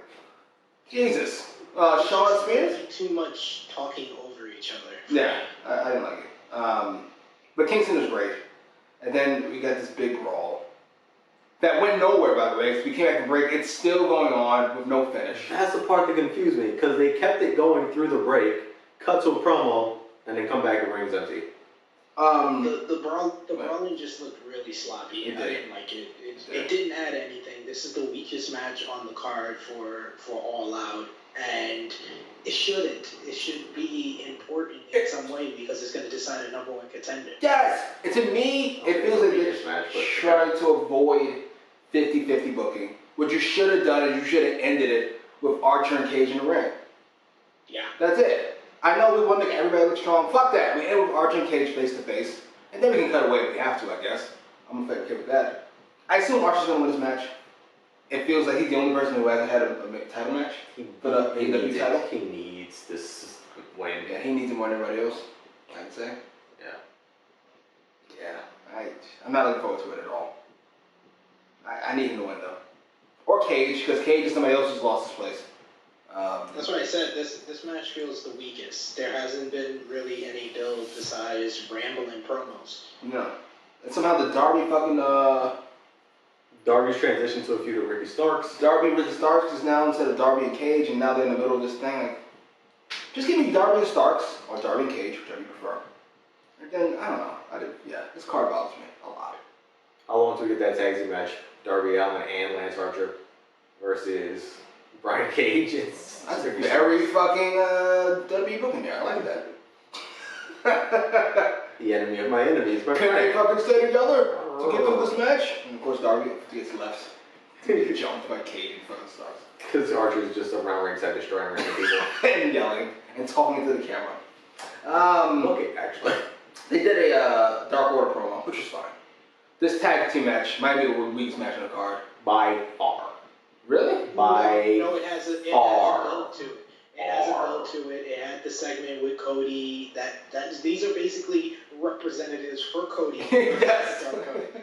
Jesus. Sean Spears? Too much talking over each other. Yeah, I didn't like it. But Kingston was great. And then we got this big brawl. That went nowhere, by the way, because we came back from break. It's still going on with no finish. That's the part that confused me, because they kept it going through the break, cut to a promo, and then come back and ring's empty. The brawling just looked really sloppy, and I didn't like it. It didn't add anything. This is the weakest match on the card for All Out, and it shouldn't. It should be important in some way because it's going to decide a number one contender. Yes! To me, it feels like they're trying to avoid 50-50 booking. What you should have done is you should have ended it with Archer and Cage in the ring. Yeah. That's it. I know we want to make everybody look strong. Fuck that. We end with Archer and Cage face to face. And then we can cut away if we have to, I guess. I'm okay with that. I assume Archer's going to win this match. It feels like he's the only person who hasn't had a title match for the AEW title. He needs this win. Yeah, he needs it more than everybody else, I'd say. Yeah. Yeah, I'm not looking forward to it at all. I need him to win, though. Or Cage, because Cage is somebody else who's lost his place. That's what I said. This match feels the weakest. There hasn't been really any build besides rambling promos. No. And somehow the Darby fucking, Darby's transitioned to a feud with Ricky Starks. Darby Ricky Starks is now instead of Darby and Cage, and now they're in the middle of this thing. Like, just give me Darby and Starks, or Darby and Cage, whichever you prefer. And then, I don't know. This card bothers me a lot. How long till we get that tag team match? Darby Allin and Lance Archer versus Brian Cage. That's a very fucking WWE booking there. I like that. The enemy of my enemy is my Can they friend. fucking stay together to get through this match? And of course, Darby gets left. Jumped by Cage in front of Starks. Because Archer's just around ringside destroying random people. And yelling and talking to the camera. Okay, actually. They did a Dark Order promo, which is fine. This tag team match might be the weakest match on the card. By far. Really? By No, it has a far. build to it. It has a build to it. It had the segment with Cody. These are basically representatives for Cody. Yes.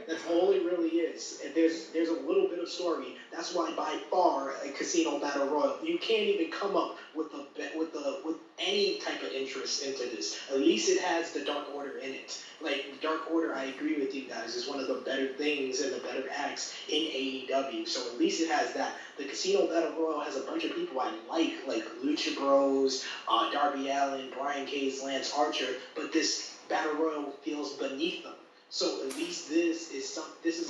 That's all it really is. And there's a little bit of story. That's why by far a Casino Battle Royal, you can't even come up with any type of interest into this. At least it has the Dark Order in it. Like the Dark Order, I agree with you guys, is one of the better things and the better acts in AEW. So at least it has that. The Casino Battle Royal has a bunch of people I like Lucha Bros, Darby Allin, Brian Cage, Lance Archer, but this Battle Royal feels beneath them. So at least this is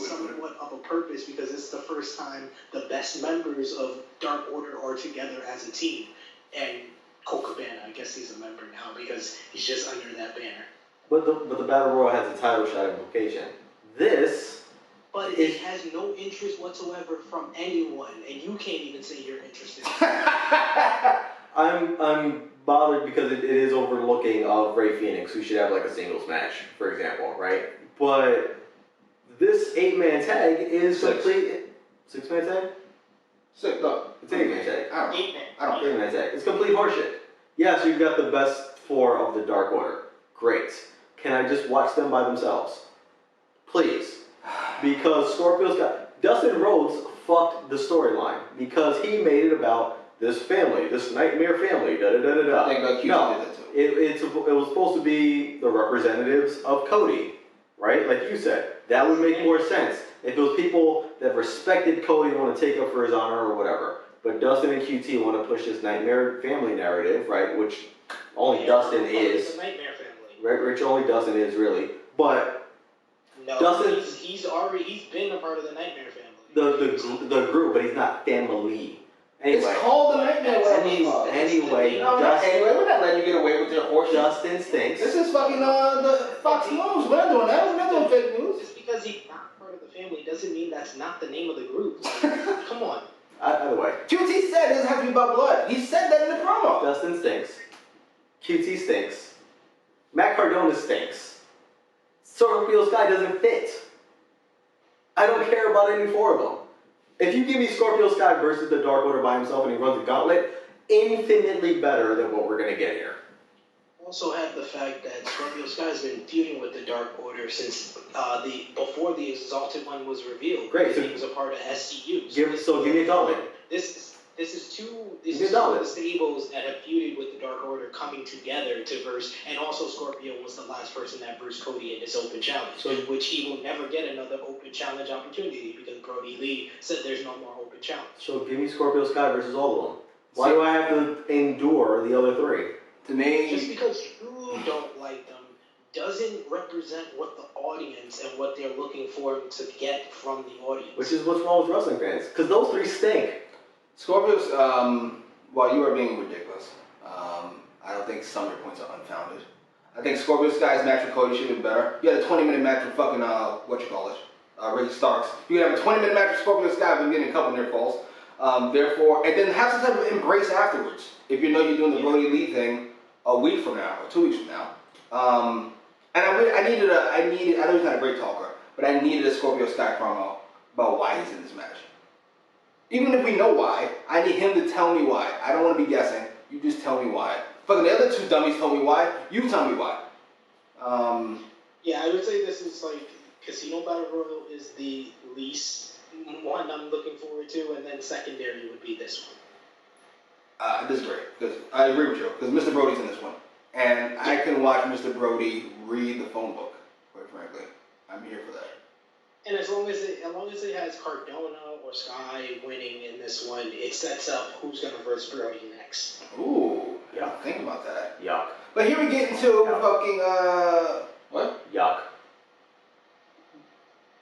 somewhat of a purpose because it's the first time the best members of Dark Order are together as a team. And Colt Cabana, I guess he's a member now because he's just under that banner. But the Battle Royal has a title shot implication. But it has no interest whatsoever from anyone, and you can't even say you're interested. I'm bothered because it is overlooking of Rey Fenix, who should have like a singles match, for example, right? But this 8-man tag is complete. 6-man tag? Sick, no. It's 8-man tag. I don't know. 8-man tag. It's complete horseshit. Yes, you've got the best 4 of the Dark Order. Great. Can I just watch them by themselves? Please. Because Scorpio's got... Dustin Rhodes fucked the storyline because he made it about this family, this nightmare family, da-da-da-da-da. I think QT did that too. It was supposed to be the representatives of Cody, right? Like you said. That would make more sense if it was people that respected Cody and want to take up for his honor or whatever. But Dustin and QT want to push this nightmare family narrative, right? Which only Dustin is. It's a nightmare family. Right, which only Dustin is really. But no, Dustin, he's been a part of the nightmare family. The group, but he's not family. Anyway, it's called the Nightmare Club. Anyway, we're not letting you get away with your horse. Dustin stinks. This is fucking the Fox News. We're not doing that. We're not doing fake news. Just because he's not part of the family doesn't mean that's not the name of the group. Come on. Either way, QT said it doesn't have to be about blood. He said that in the promo. Dustin stinks. QT stinks. Matt Cardona stinks. Scorpio Sky doesn't fit. I don't care about any 4 of them. If you give me Scorpio Sky versus the Dark Order by himself and he runs the gauntlet, infinitely better than what we're going to get here. Also have the fact that Scorpio Sky has been feuding with the Dark Order since before the Exalted One was revealed. Great. So he was a part of SCU. Give me a gauntlet. This is two of the stables that have feuded with the Dark Order coming together to verse, and also Scorpio was the last person that versed Cody in this open challenge, which he will never get another open challenge opportunity because Brody Lee said there's no more open challenge. So give me Scorpio Sky versus all of them. Why do I have to endure the other 3? To me, just because you don't like them doesn't represent what the audience and what they're looking for to get from the audience. Which is what's wrong with wrestling fans. Because those 3 stink. Scorpios, while you are being ridiculous, I don't think some of your points are unfounded. I think Scorpio Sky's match with Cody should have been better. You had a 20-minute match with fucking, Ricky Starks. You could have a 20-minute match with Scorpio Sky, but getting a couple near falls. Therefore, and then have some type of embrace afterwards. If you know you're doing the Brody Lee thing a week from now, or 2 weeks from now. And I know he's not a great talker, but I needed a Scorpio Sky promo about why he's in this match. Even if we know why, I need him to tell me why. I don't want to be guessing. You just tell me why. Fucking the other 2 dummies told me why. You tell me why. Yeah, I would say this is like Casino Battle Royal is the least one I'm looking forward to, and then secondary would be this one. I disagree, because I agree with you, because Mr. Brody's in this one. And I can watch Mr. Brody read the phone book, quite frankly. I'm here for that. And as long as it has Cardona or Sky winning in this one, it sets up who's going to verse Brody next. Ooh, Yeah. Think about that. Yuck. But here we get into Yuck. fucking, what? Yuck.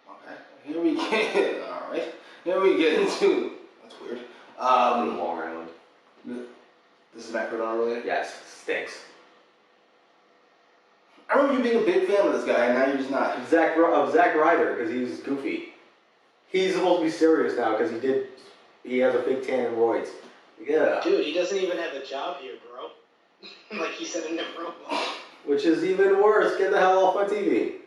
Okay. Here we get, alright. Here we get into, that's weird. Long Island. This is Matt Cardona related? Yes, stinks. I remember you being a big fan of this guy, and now you're just not. Zack Ryder, because he's goofy. He's supposed to be serious now, because he has a fake tan and roids. Yeah. Dude, he doesn't even have a job here, bro. Like he said in the promo. Which is even worse. Get the hell off my TV.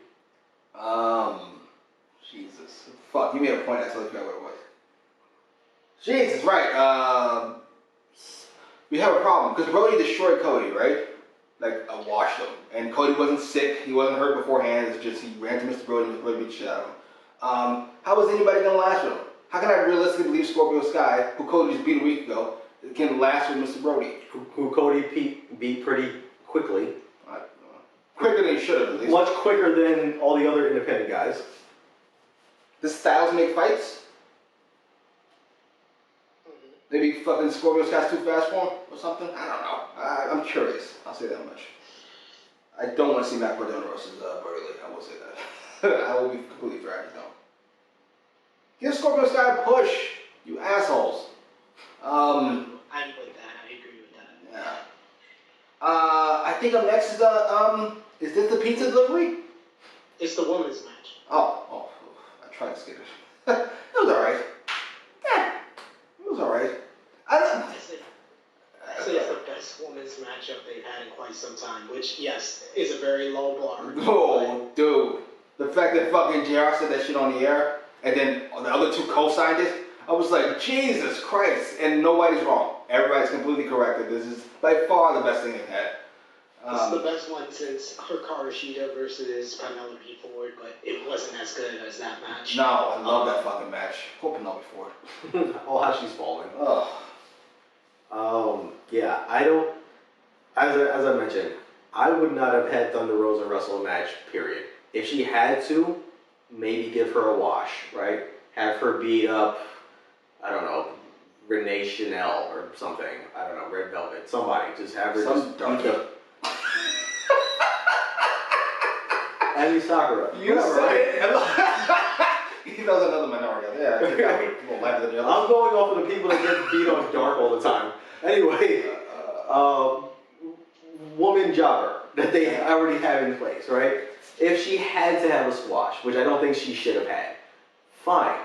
Jesus. Fuck, you made a point, I totally forgot what it was. Jesus, right, we have a problem, because Brody destroyed Cody, right? Like, washed him. And Cody wasn't sick, he wasn't hurt beforehand, it's just he ran to Mr. Brody and Mr. Brody beat the shit out of him. How is anybody gonna last with him? How can I realistically believe Scorpio Sky, who Cody just beat a week ago, can last with Mr. Brody? Who Cody beat pretty quickly. Quicker than he should have, at least. Much quicker than all the other independent guys. Does Styles make fights? Maybe fucking Scorpio Sky's too fast for him or something? I don't know. I'm curious. I'll say that much. I don't want to see Matt Cardona versus Brody Lee. I will say that. I will be completely fair. I just don't. Give Scorpio Sky a push, you assholes. I'm with that. I agree with that. Yeah. I think up next is this the pizza delivery? It's the women's match. Oh, I tried to skip it. It was alright. Yeah, it was alright. I say it's the best women's matchup they've had in quite some time, which, yes, is a very low bar. Oh, dude. The fact that fucking JR said that shit on the air, and then the other two co-signed it, I was like, Jesus Christ. And nobody's wrong. Everybody's completely correct that this is by far the best thing they've had. This is the best one since Hikaru Shida versus Penelope Ford, but it wasn't as good as that match. No, I love that fucking match. Poor Penelope Ford. Oh, how she's falling. Ugh. Yeah, I don't. As I mentioned, I would not have had Thunder Rosa wrestle a match. Period. If she had to, maybe give her a wash, right? Have her beat up, I don't know, Renee Chanel or something. I don't know, Red Velvet. Somebody. Just have her just beat up. Abby Sakura. You said it. He knows another minority. Yeah. I'm going off of the people that get beat on dark all the time. Anyway, woman jobber that they already have in place, right? If she had to have a squash, which I don't think she should have had, fine.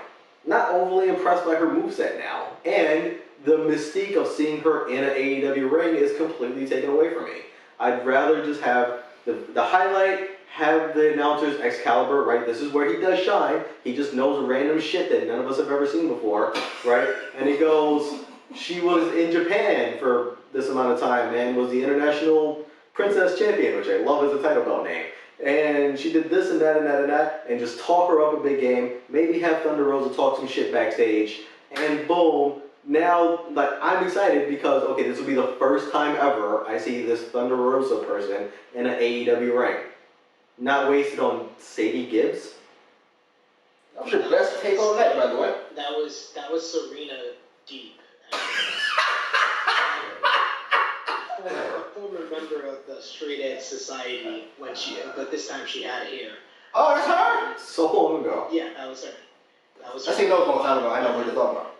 Not overly impressed by her moveset now. And the mystique of seeing her in an AEW ring is completely taken away from me. I'd rather just have the highlight, have the announcers Excalibur, right? This is where he does shine. He just knows random shit that none of us have ever seen before, right? And he goes, she was in Japan for this amount of time and was the international princess champion, which I love as a title belt name. And she did this and that and that and that, and just talk her up a big game. Maybe have Thunder Rosa talk some shit backstage, and boom. Now, like, I'm excited because, okay, this will be the first time ever I see this Thunder Rosa person in an AEW ring. Not wasted on Sadie Gibbs. That was your best take on that, by the way. That was Serena Deep. A former member of the Straight Edge Society but this time she had hair. Oh, that's her? So long ago. Yeah, that was her. I seen those a long time ago. I know what you're talking about.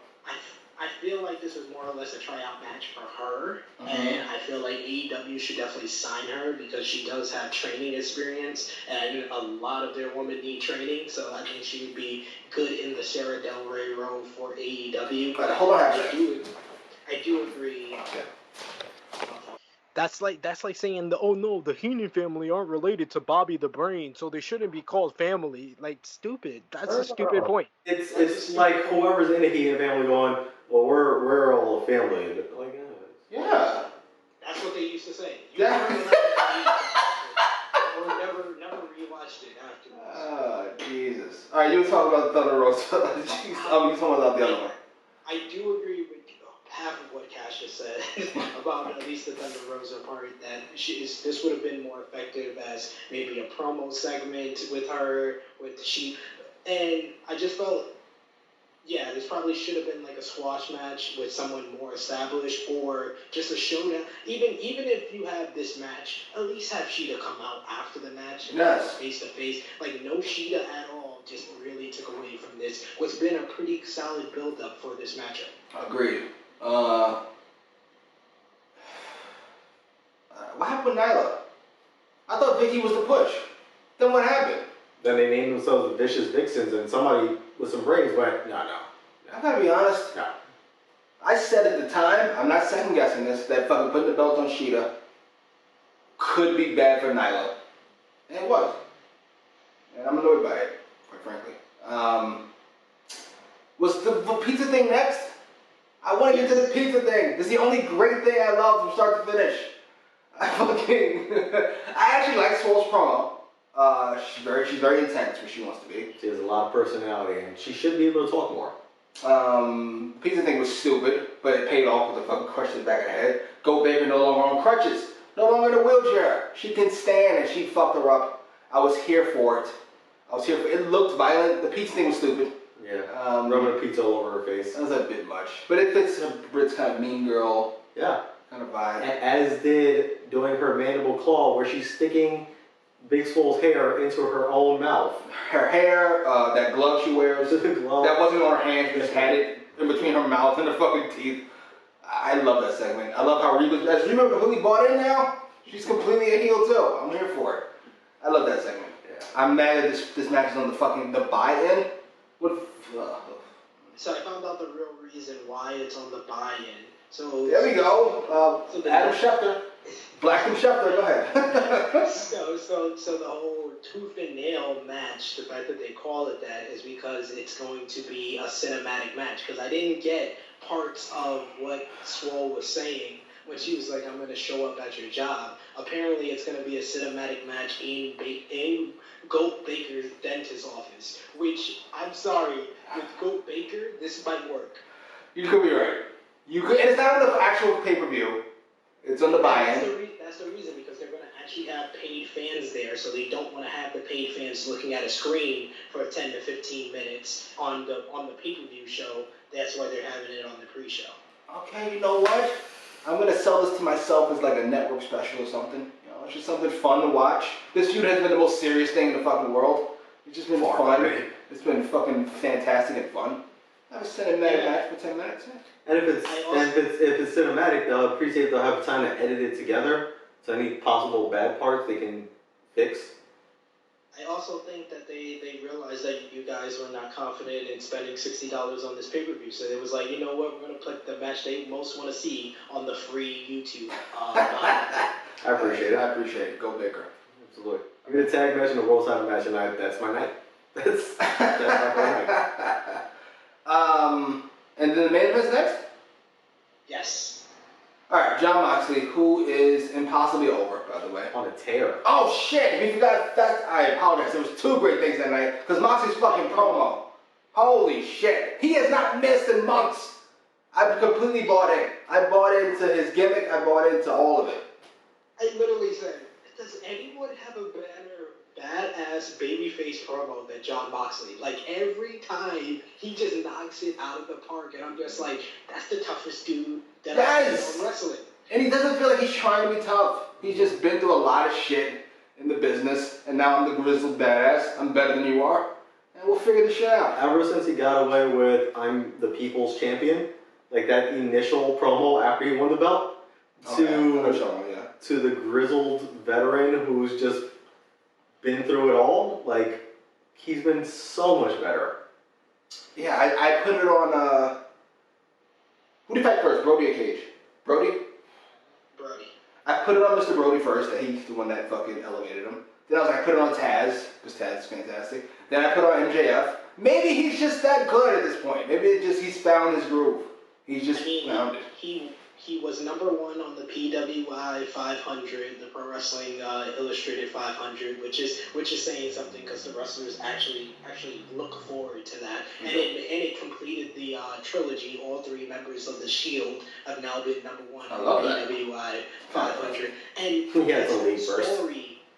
I feel like this was more or less a tryout match for her, and I feel like AEW should definitely sign her because she does have training experience, and a lot of their women need training, so I think she would be good in the Sarah Del Rey role for AEW. But hold on, I do agree. Yeah. That's like saying the Heenan family aren't related to Bobby the Brain, so they shouldn't be called family. Like, stupid. That's a stupid point. It's like whoever's in the Heenan family going, well, we're all a family. Like, yeah. That's what they used to say. You Yeah. never rewatched it afterwards. Oh, Jesus. Alright, you were talking about Thunder Rosa. You talking about the other one. I do agree with half of what Cash just said about at least the Thunder Rosa part. That this would have been more effective as maybe a promo segment with her, and I just felt, yeah, this probably should have been like a squash match with someone more established, or just a showdown. Even if you have this match, at least have Sheeta come out after the match and face to face. Like no Sheeta at all, just really took away from this. What's been a pretty solid build up for this matchup. Agreed. What happened with Nyla? I thought Vicky was the push. Then what happened? Then they named themselves the Vicious Vixens, and somebody with some brains went, no. I gotta be honest. No. I said at the time, I'm not second guessing this, that fucking putting the belt on Sheeta could be bad for Nyla. And it was. And I'm annoyed by it, quite frankly. Was the pizza thing next? I want to get to the pizza thing. This is the only great thing I love from start to finish. I actually like Swole's promo. She's very intense where she wants to be. She has a lot of personality, and she should be able to talk more. Pizza thing was stupid, but it paid off with the fucking crush to the back of the head. Go Baker no longer on crutches, no longer in a wheelchair. She can stand, and she fucked her up. I was here for it. It looked violent. The pizza thing was stupid. Yeah, rubbing a pizza all over her face. That was a bit much, but it fits Britt's kind of mean girl. Yeah. Kind of vibe. As did doing her mandible claw, where she's sticking Big Swole's hair into her own mouth. Her hair, that glove she wears, The glove. that wasn't on her hand, she just had it in between her mouth and her fucking teeth. I love that segment. I love how Reba completely bought in now. She's completely a heel too. I'm here for it. I love that segment. Yeah. I'm mad that this match is on the buy-in. So I found out the real reason why it's on the buy-in. So there we go. Adam Schefter. Blackman Schefter, go ahead. so the whole tooth and nail match, the fact that they call it that is because it's going to be a cinematic match. Because I didn't get parts of what Swole was saying when she was like, I'm going to show up at your job. Apparently it's going to be a cinematic match in Goat Baker's dentist office. Which, I'm sorry, with Goat Baker, this might work. You could be right. And it's not on the actual pay-per-view. It's on the buy-in. That's the reason, because they're going to actually have paid fans there, so they don't want to have the paid fans looking at a screen for 10 to 15 minutes on the pay-per-view show. That's why they're having it on the pre-show. Okay, you know what? I'm going to sell this to myself as like a network special or something. You know, it's just something fun to watch. This feud has been the most serious thing in the fucking world. It's just been fun. It's been fucking fantastic and fun. Have a cinematic match for 10 minutes. Yeah. And if it's cinematic, they'll appreciate they'll have time to edit it together. So any possible bad parts they can fix. I also think that they realized that you guys were not confident in spending $60 on this pay-per-view. So it was like, you know what, we're going to put the match they most want to see on the free YouTube. I appreciate it. I appreciate it. Go Baker. Absolutely. I'm going to tag match in the World Title match, and that's my night. That's my night. And then the main event's next? Yes. Alright, Jon Moxley, who is impossibly over, by the way. On a tear. Oh shit, we forgot that. I apologize. There was two great things that night, because Moxley's fucking promo. Holy shit. He has not missed in months. I've completely bought in. I bought into his gimmick. I bought into all of it. I literally said, does anyone have a better badass babyface promo than Jon Moxley? Like, every time he just knocks it out of the park, and I'm just like, that's the toughest dude that I've seen on wrestling. And he doesn't feel like he's trying to be tough. He's just been through a lot of shit in the business, and now I'm the grizzled badass. I'm better than you are, and we'll figure this shit out. Ever since he got away with "I'm the People's Champion," like that initial promo after he won the belt, to the grizzled veteran who's just been through it all, like, he's been so much better. Yeah, I put it on, who did he fight first, Brody or Cage? Brody? Brody. I put it on Mr. Brody first, that he's the one that fucking elevated him. Then I was like, I put it on Taz, because Taz is fantastic. Then I put it on MJF. Maybe he's just that good at this point. Maybe he's found his groove. He's just found it. He was number 1 on the PWI 500, the Pro Wrestling Illustrated 500, which is saying something because the wrestlers actually look forward to that. And it completed the trilogy. All 3 members of the Shield have now been number 1 on the PWI 500. And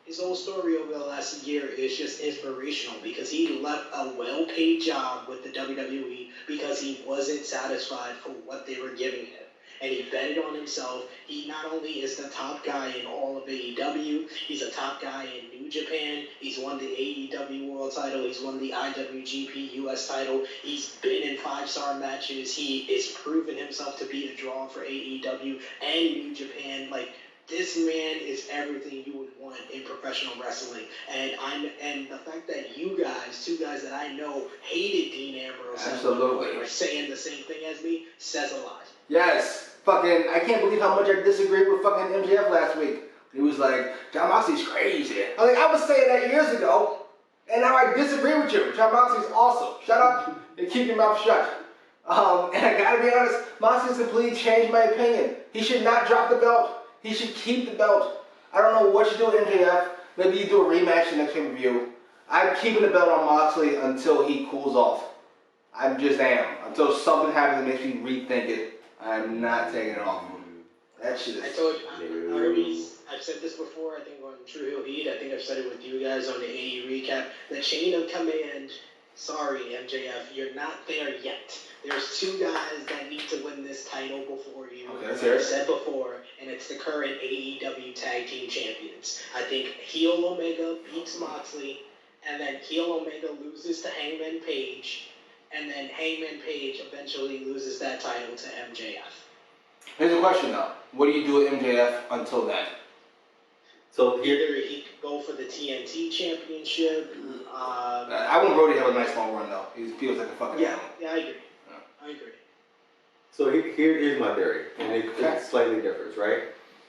his whole story over the last year is just inspirational because he left a well-paid job with the WWE because he wasn't satisfied for what they were giving him. And he betted on himself. He not only is the top guy in all of AEW, he's a top guy in New Japan. He's won the AEW World title. He's won the IWGP US title. He's been in 5-star matches. He is proven himself to be a draw for AEW and New Japan. Like, this man is everything you would want in professional wrestling. And the fact that you guys, 2 guys that I know, hated Dean Ambrose absolutely, are saying the same thing as me says a lot. Yes, I can't believe how much I disagreed with fucking MJF last week. He was like, Jon Moxley's crazy. I was saying that years ago, and now I disagree with you. Jon Moxley's awesome. Shut up and keep your mouth shut. And I gotta be honest, Moxley's completely changed my opinion. He should not drop the belt. He should keep the belt. I don't know what you do with MJF. Maybe you do a rematch in the next pay-per-view. I'm keeping the belt on Moxley until he cools off. I just am. Until something happens that makes me rethink it. I'm not taking it off. That shit is... I've said this before, I think on True Heel Heat, I think I've said it with you guys on the AEWrecap. The chain of command, sorry MJF, you're not there yet. There's 2 guys that need to win this title before you. Okay, like I said before, and it's the current AEW Tag Team Champions. I think heel Omega beats Moxley, and then heel Omega loses to Hangman Page, and then Hangman Page eventually loses that title to MJF. Here's a question though. What do you do with MJF until then? So either he could go for the TNT Championship. I want Brody to have a nice long run though. He feels like a fucking animal. Yeah, I agree. I agree. So here's my theory, and it slightly differs, right?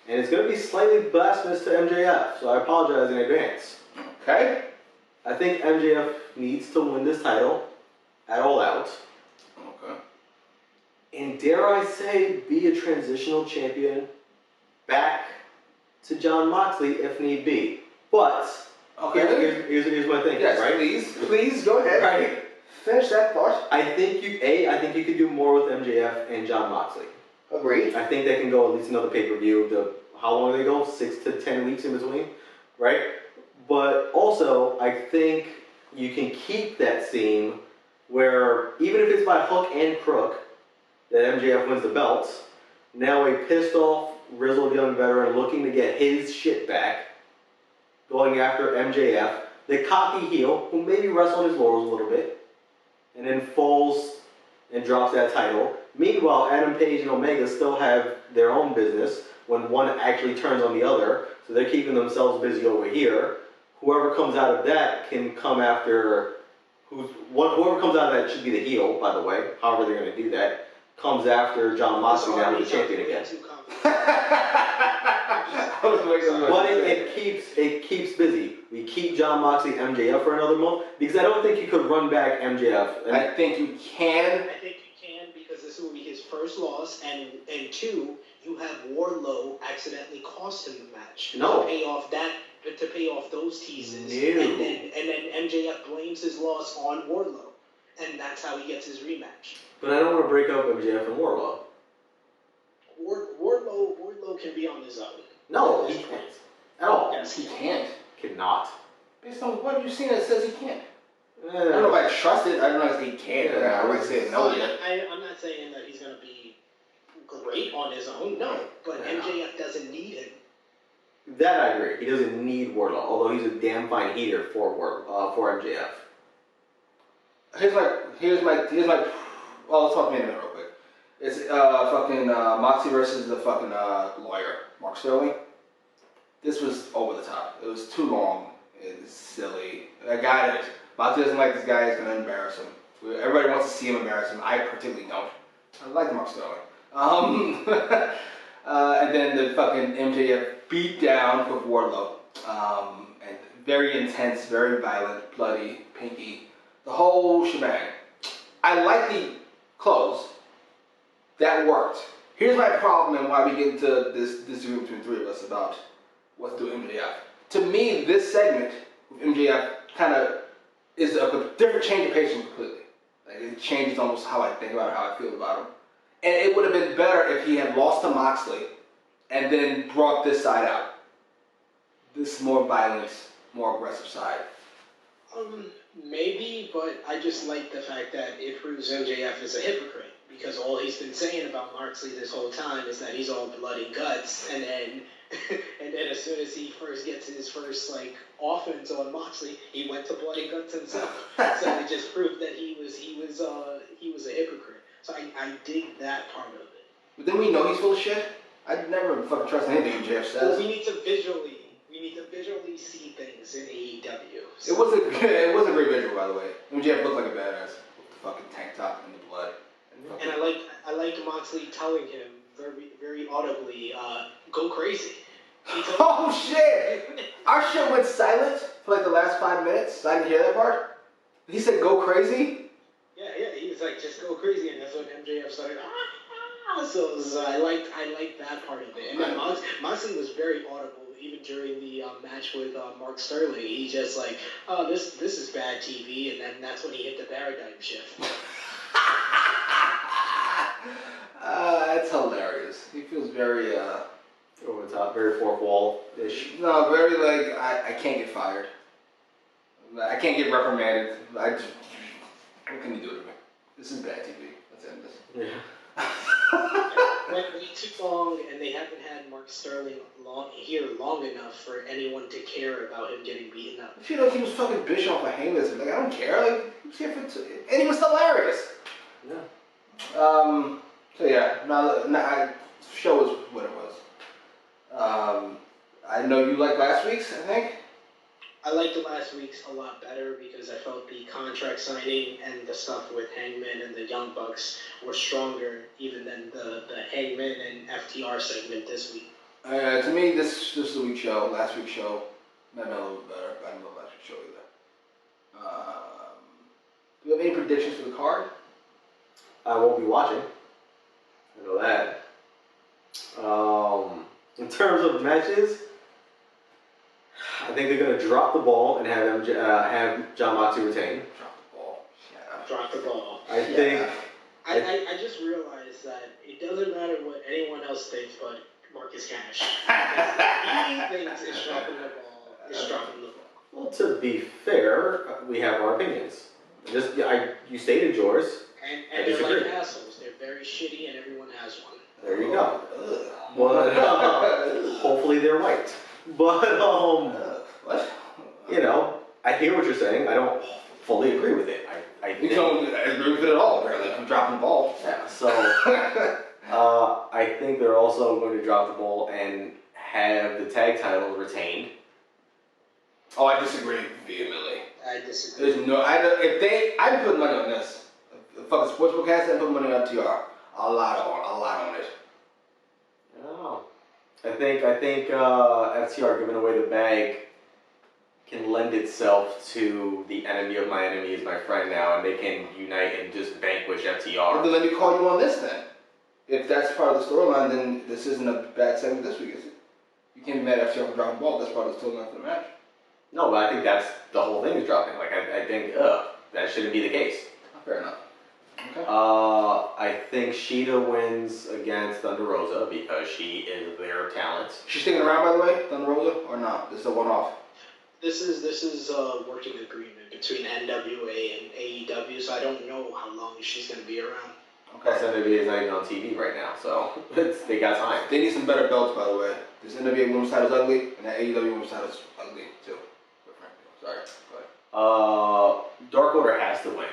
And it's going to be slightly blasphemous to MJF, so I apologize in advance. Okay? I think MJF needs to win this title at All Out. Okay. And dare I say, be a transitional champion back to Jon Moxley if need be. But here's my thinking, yes, right? Please go ahead. Right. Finish that thought. I think you could do more with MJF and Jon Moxley. Agreed. I think they can go at least another pay-per-view. How long do they go? 6 to 10 weeks in between, right? But also, I think you can keep that theme where even if it's by hook and crook that MJF wins the belts, now a pissed off, grizzled young veteran looking to get his shit back, going after MJF, the cocky heel who maybe rests on his laurels a little bit, and then falls and drops that title. Meanwhile, Adam Page and Omega still have their own business when one actually turns on the other, so they're keeping themselves busy over here. Whoever comes out of that can come after... Whoever comes out of that should be the heel, by the way, however they're going to do that, comes after Jon Moxley now as the champion again. But it keeps busy. We keep Jon Moxley MJF for another month because I don't think you could run back MJF. I think you can. I think you can because this will be his first loss, and 2, you have Wardlow accidentally cost him the match. No. To pay off those teases. No. And then MJF blames his loss on Wardlow, and that's how he gets his rematch. But I don't want to break up MJF and Wardlow. Wardlow can be on his own. No, he can't. At all. Yes, He can't. Cannot. Based on what you've seen that says he can't. I don't know if I trust it. I don't know if he can. I wouldn't say no yet. I'm not saying that he's going to be great on his own. No, but MJF doesn't need him. That I agree. He doesn't need Wardlow, although he's a damn fine heater for MJF. Here's my. Well, let's talk to me in a minute real quick. It's fucking Moxie versus the fucking lawyer, Mark Sterling. This was over the top. It was too long. It's silly. I got it. Moxie doesn't like this guy. He's gonna embarrass him. Everybody wants to see him embarrass him. I particularly don't. I like Mark Sterling. And then the fucking MJF beat down with Wardlow. And very intense, very violent, bloody, pinky. The whole shebang. I like the clothes. That worked. Here's my problem and why we get into this disagreement between three of us about what to do with MJF. To me, this segment with MJF kind of is a different change of pace completely. Like it changes almost how I think about it, how I feel about him. And it would have been better if he had lost to Moxley and then brought this side out. This more violence, more aggressive side. Maybe, but I just like the fact that it proves MJF is a hypocrite because all he's been saying about Moxley this whole time is that he's all blood and guts, and then as soon as he first gets his first offense on Moxley, he went to blood and guts himself. So it just proved that he was a hypocrite. So I dig that part of it. But then we know he's full of shit. I'd never fucking trust anything MJF says. Well, we need to visually see things in AEW. So. It was a great visual, by the way. MJF looked like a badass with the fucking tank top and the blood. And I liked Moxley telling him very very audibly, go crazy. Oh shit! Our shit went silent for the last 5 minutes. I didn't hear that part. He said, "Go crazy." Yeah. He was like, "Just go crazy," and that's when MJF started. So I liked that part of it. And then Moxley was very audible even during the match with Mark Sterling. He just this is bad TV, and then that's when he hit the paradigm shift. That's hilarious. He feels very over the top, very fourth wall-ish. No, very I can't get fired. I can't get reprimanded. What can you do to me? This is bad TV. Let's end this. Yeah. Went way too long, and they haven't had Mark Sterling long enough for anyone to care about him getting beaten up. I feel like he was fucking Bischoff or Heyman. I don't care. He was here for and he was hilarious. Yeah. So yeah, show was what it was. I know you liked last week's, I think. I liked the last week's a lot better because I felt the contract signing and the stuff with Hangman and the Young Bucks were stronger even than the Hangman and FTR segment this week. To me, this is the week's show. Last week's show might have been a little bit better, but I didn't love last week's show either. Do you have any predictions for the card? I won't be watching. I know that. In terms of matches, I think they're going to drop the ball and have Jon Moxley retain. Drop the ball. Yeah. Drop the ball. I just realized that it doesn't matter what anyone else thinks, but Marcus Cash. He thinks it's dropping the ball. It's dropping the ball. Well, to be fair, we have our opinions. You stated yours. And they're like assholes. They're very shitty, and everyone has one. There you go. Well, hopefully they're right. But what? I hear what you're saying. I don't fully agree with it. You don't agree with it at all, apparently. I'm dropping the ball. Yeah. So I think they're also going to drop the ball and have the tag titles retained. Oh, I disagree vehemently. I disagree. There's no. I'd put money on this. The fucking sportsbook has and put money on TR. A lot on it. Oh. I think FTR giving away the bag can lend itself to the enemy of my enemy is my friend now, and they can unite and just vanquish FTR. Well, then let me call you on this then. If that's part of the storyline, then this isn't a bad segment this week, is it? You can't be mad at FTR for dropping the ball. That's part of the storyline for the match. No, but I think that's the whole thing is dropping. I think that shouldn't be the case. Fair enough. Okay. I think Sheeta wins against Thunder Rosa because she is their talent. She's sticking around, by the way, Thunder Rosa, or not? This is a one-off. This is a working agreement between NWA and AEW, so I don't know how long she's going to be around. Plus, NWA is not even on TV right now, so they got time. They need some better belts, by the way. This NWA women's title's ugly, and that AEW women's title's ugly, too. Sorry, go ahead. Dark Order has to win.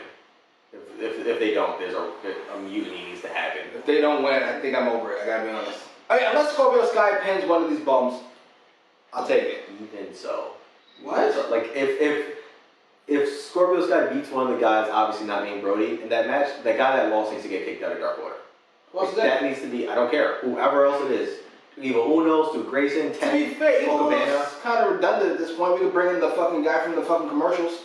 If they don't, there's a mutiny needs to happen. If they don't win, I think I'm over it. I gotta be honest. I mean, unless Scorpio Sky pins one of these bums, I'll take it. Even so. What? Like if Scorpio Sky beats one of the guys, obviously not named Brody, in that match, that guy that lost needs to get kicked out of Dark Order. What's that needs to be. I don't care. Whoever else it is. Evil Uno, Stu Grayson, To be fair, Evil Uno's kind of redundant at this point. We could bring in the fucking guy from the fucking commercials.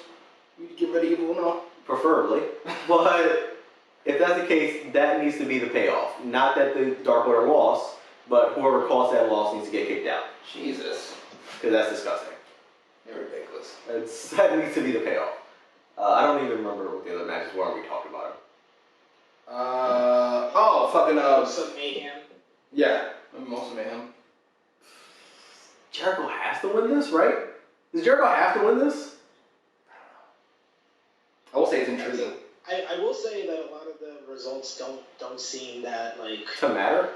We could get rid of Evil Uno. Preferably. But If that's the case, that needs to be the payoff. Not that the Dark Order lost, but whoever caused that loss needs to get kicked out. Jesus. Because that's disgusting. You're ridiculous. That needs to be the payoff. I don't even remember what the other matches were we talked about. Some mayhem. Yeah, most of mayhem. Jericho has to win this, right? Does Jericho have to win this? I will say it's intriguing. I will say that a lot of the results don't seem that like To matter?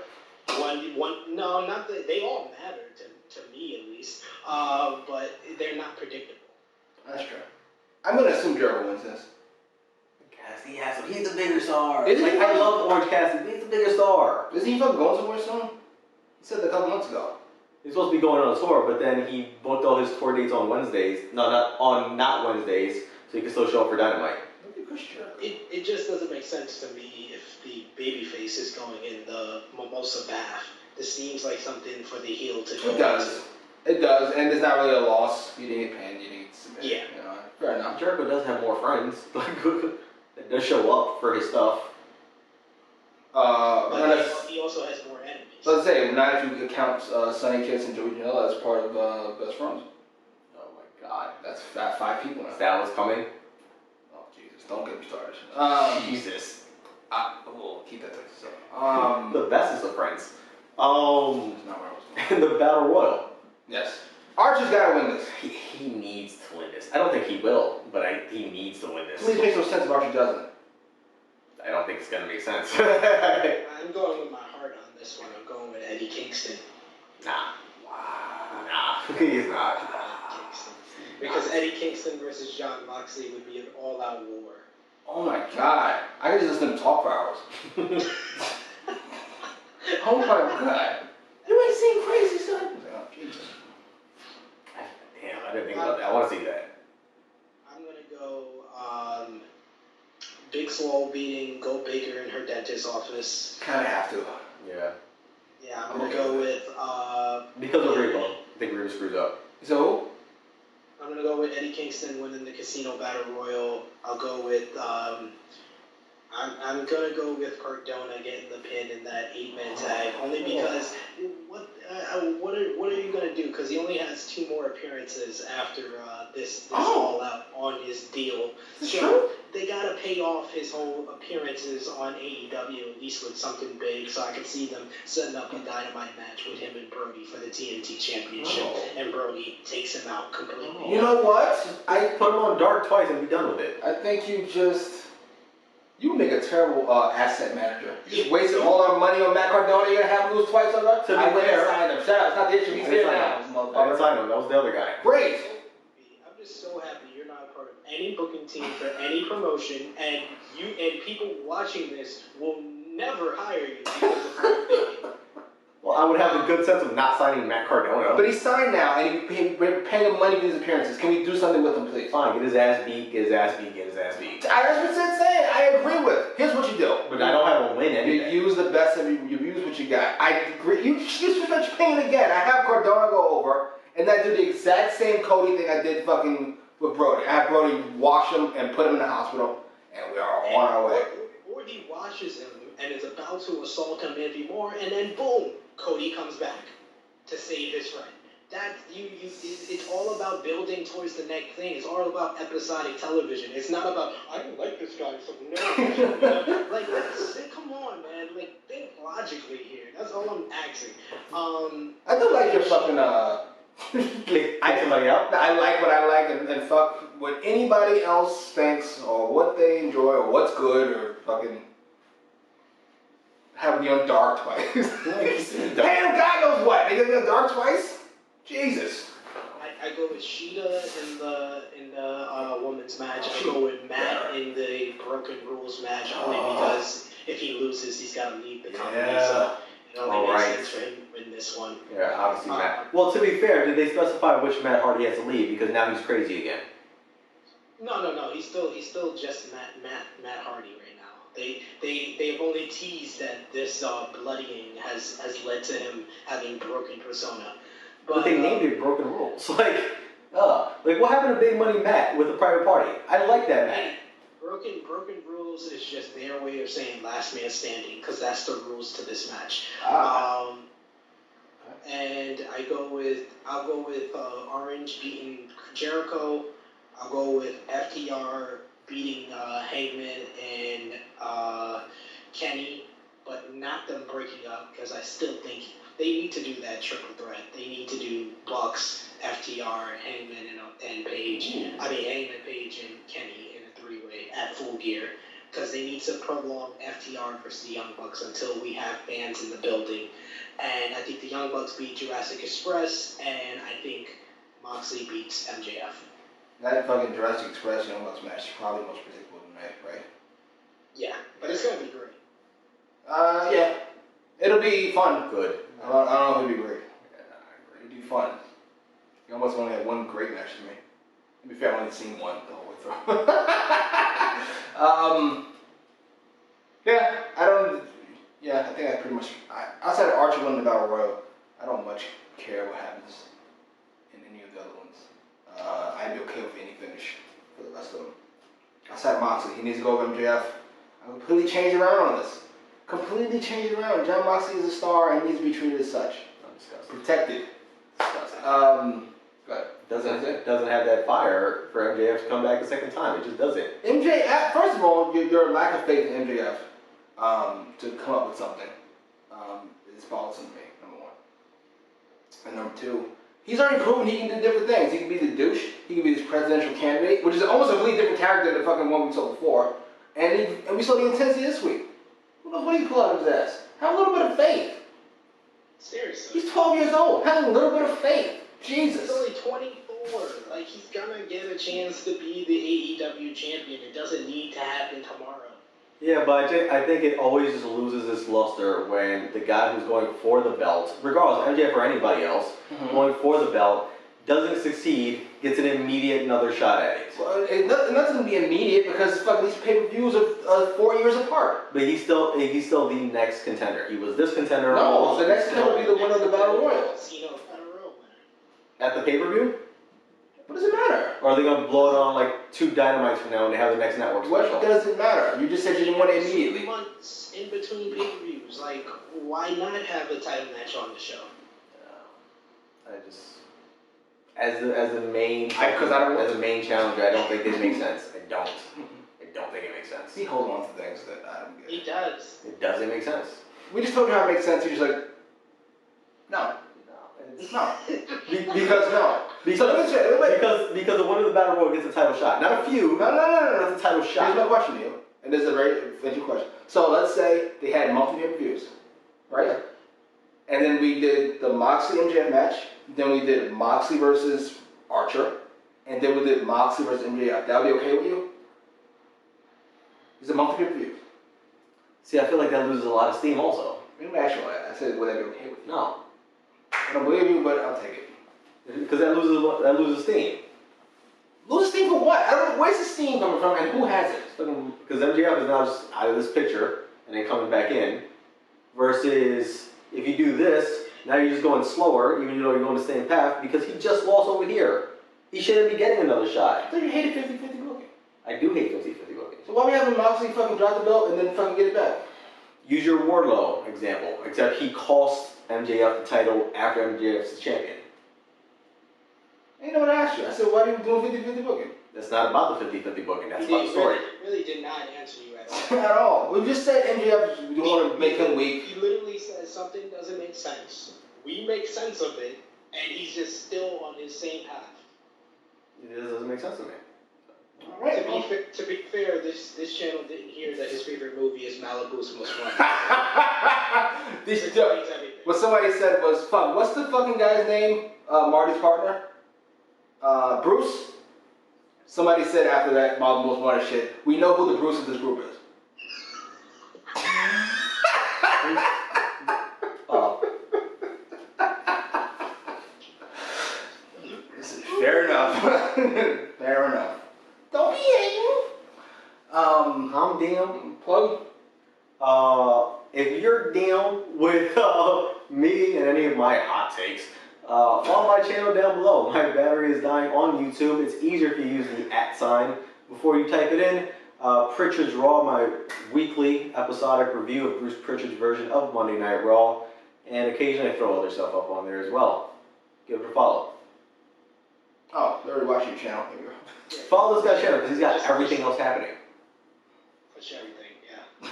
No, not that they all matter to me at least. But they're not predictable. That's true. I'm gonna assume Jericho wins this. Cassidy has him. He's the bigger star. Is he? Like, I love Orange Cassidy. He's the bigger star. Is he fucking going somewhere soon? He said that a couple months ago. He's supposed to be going on a tour, but then he booked all his tour dates on Wednesdays. No, not Wednesdays, so he can still show up for Dynamite. Look at Chris Jericho. It just doesn't make sense to me if the babyface is going in the Mimosa bath. This seems like something for the heel to go It does. It does, and it's not really a loss. You didn't get pinned, you didn't get submitted. Yeah. You know, fair enough. Jericho does have more friends. That does show up for his stuff. But he also has more enemies. So let's say, not if you count Sonny Kiss and Joey Janela as part of Best Friends. Oh my god. That's 5 people now. That was coming? Oh, Jesus. Don't get me started. Jesus. We'll keep that to yourself. The bestest of friends. That's not where I was going. And the Battle Royal. Yes. Archer's got to win this. He needs to win this. I don't think he will, but he needs to win this. To me, it makes no sense if Archer doesn't. I don't think it's going to make sense. I'm going with my heart on this one. I'm going with Eddie Kingston. Nah. Wow. Nah. He's not. Eddie Kingston. Because Eddie Kingston versus Jon Moxley would be an all-out war. Oh my god. I could just listen to him talk for hours. Oh my god. You ain't seen crazy, son. Oh, Jesus. Damn, I didn't think about that. I want to see that. I'm going to go Big Swole beating Gold Baker in her dentist's office. Kind of have to. Yeah. Yeah, I'm going to go with... Because of Reba. I think Reba screws up. So, I'm going to go with Eddie Kingston winning the Casino Battle Royal. I'll go with... I'm going to go with Cardona getting the pin in that 8-man tag, only because what are you going to do? Because he only has 2 more appearances after this All Out on his deal. So they got to pay off his whole appearances on AEW, at least with something big, so I can see them setting up a Dynamite match with him and Brody for the TNT Championship, and Brody takes him out completely. you know what? I put him on dark twice and be done with it. I think you make a terrible asset manager. You just wasted all our money on Matt Cardona. You're going to have him lose twice on that? To be fair. Signed him. Shut up. It's not the issue. He's here now. I didn't sign him. That was the other guy. Great. I'm just so happy you're not a part of any booking team for any promotion, and people watching this will never hire you because of your thinking. Well, I would have a good sense of not signing Matt Cardona. But he's signed now, and we're paying him money for his appearances. Can we do something with him, please? Fine, get his ass beat, get his ass beat, get his ass beat. That's what I'm saying. I agree with. Here's what you do. But I don't have a win You anything. use the best of you. You use what you got. I agree. You switch pain again. I have Cardona go over, and I do the exact same Cody thing I did fucking with Brody. I have Brody wash him and put him in the hospital, and we are on our way. Or he washes him and is about to assault him maybe more, and then boom, Cody comes back to save his friend. It's all about building towards the next thing. It's all about episodic television. It's not about, I don't like this guy, so no. Like, come on, man. Like, think logically here. That's all I'm asking. I do like your fucking I somebody out. I like what I like, and fuck what anybody else thinks or what they enjoy or what's good or fucking having you on dark twice. Damn, God knows what. They get me on dark twice. Jesus. I go with Sheeta in the women's match. I go with Matt in the Broken Rules match only because if he loses, he's got to leave the company. So it only makes sense for him to win this one. Yeah, obviously Matt. Well, to be fair, did they specify which Matt Hardy has to leave? Because now he's crazy again. No. He's still just Matt Hardy right now. They've only teased that this bloodying has led to him having broken persona. But they named it Broken Rules. Like what happened to Big Money Matt with the private party? I like that Matt. Broken Rules rules is just their way of saying last man standing, because that's the rules to this match. And I'll go with Orange beating Jericho. I'll go with FTR beating Hangman and Kenny, but not them breaking up, because I still think they need to do that triple threat. They need to do Bucks, FTR, Hangman, and Page. Hangman, Page, and Kenny in a three-way at Full Gear, because they need to prolong FTR versus the Young Bucks until we have fans in the building. And I think the Young Bucks beat Jurassic Express, and I think Moxley beats MJF. That fucking Jurassic Express Young Bucks match is probably the most predictable tonight, right? Yeah, but it's gonna be great. Yeah. It'll be fun. Good. I don't know if it'll be great. It'll be fun. Young Bucks only had one great match to me. To be fair, I've only seen one the whole way through. I think I pretty much. Outside of Archer winning the Battle Royal, I don't much care what happens in any of the other ones. I'd be okay with any finish for the rest of them. Outside of Moxley, he needs to go over MJF. I completely changed around on this. Completely changed around. Jon Moxley is a star and needs to be treated as such. Protected. Go ahead. Doesn't have that fire for MJF to come back a second time. It just doesn't. MJF, first of all, your lack of faith in MJF to come up with something is bothersome to me, number one. And number two, he's already proven he can do different things. He can be the douche. He can be this presidential candidate, which is almost a completely different character than the fucking one we saw before. And we saw the intensity this week. Who knows what he can pull out of his ass? Have a little bit of faith. Seriously. He's 12 years old. Have a little bit of faith. Jesus. He's only 24. Like, he's gonna get a chance to be the AEW champion. It doesn't need to happen tomorrow. Yeah, but I think it always just loses its luster when the guy who's going for the belt, regardless, MJF or anybody else, going for the belt, doesn't succeed, gets an immediate another shot at it. Well, nothing's gonna be immediate because fucking these pay-per-views are 4 years apart. But he's still the next contender. He was this contender. No, the next contender will be the winner of the Battle Royal. At the pay-per-view? What does it matter? Or are they gonna blow it on like 2 Dynamites from now when they have the next network special? What does it matter? You just said you didn't want it immediately. 2 months in between pay-per-views. Like, why not have a title match on the show? I just, as the main challenger, I don't think this makes sense. I don't think it makes sense. He holds on to things that I don't get. He does. It doesn't make sense. We just told you how it makes sense. You're just like, no. No. Because no. Because the winner of the Battle Royal gets a title shot. Not a feud. No. That's a title shot. Here's my question to you. And this is a very interesting question. So let's say they had multiple pay-per-views, right? And then we did the Moxley MJF match. Then we did Moxley versus Archer. And then we did Moxley versus MJF. That would be okay with you? It's a multiple pay-per-view. See, I feel like that loses a lot of steam also. Let me ask you that. I said, would that be okay with you? No. I don't believe you, but I'll take it. Because that loses steam. Loses steam for what? I don't know. Where's the steam coming from and who has it? Because MJF is now just out of this picture and then coming back in. Versus if you do this, now you're just going slower, even though you're going the same path, because he just lost over here. He shouldn't be getting another shot. I thought you hated 50-50 booking. I do hate 50-50 booking. So why are we having Moxley fucking drop the belt and then fucking get it back? Use your Wardlow example, except he cost MJF the title after MJF's champion. I didn't know what I asked you. I said, why are you doing 50-50 booking? That's not about the 50-50 booking, that's about the story. Really did not answer you at all. At all. We just said MJF, we don't want to make him weak. He literally said something doesn't make sense. We make sense of it, and he's just still on his same path. It doesn't make sense to me. All right. To be fair, this channel didn't hear that his favorite movie is Malibu's Most Wanted. What somebody said was, fuck, what's the fucking guy's name? Marty's partner? Bruce? Somebody said after that about the Most Wanted shit, we know who the Bruce of this group is. Fair enough. Fair enough. Don't be hating. I'm down. Plug. If you're down with me and any of my hot takes, follow my channel down below. My battery is dying on YouTube. It's easier if you use the @ sign before you type it in. Pritchard's Raw, my weekly episodic review of Bruce Pritchard's version of Monday Night Raw, and occasionally I throw other stuff up on there as well. Give it a follow. Oh, you already watched your channel. Here we go. Follow this guy's channel because he's got everything else happening. Push everything, yeah.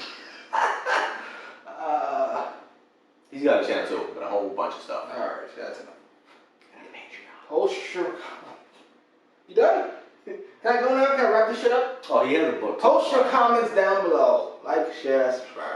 He's got a channel too, but a whole bunch of stuff. Alright, that's enough. Oh, sure. You done? Can I go now? Can I wrap this shit up? Oh, he has a book. Post your comments down below. Like, share, subscribe.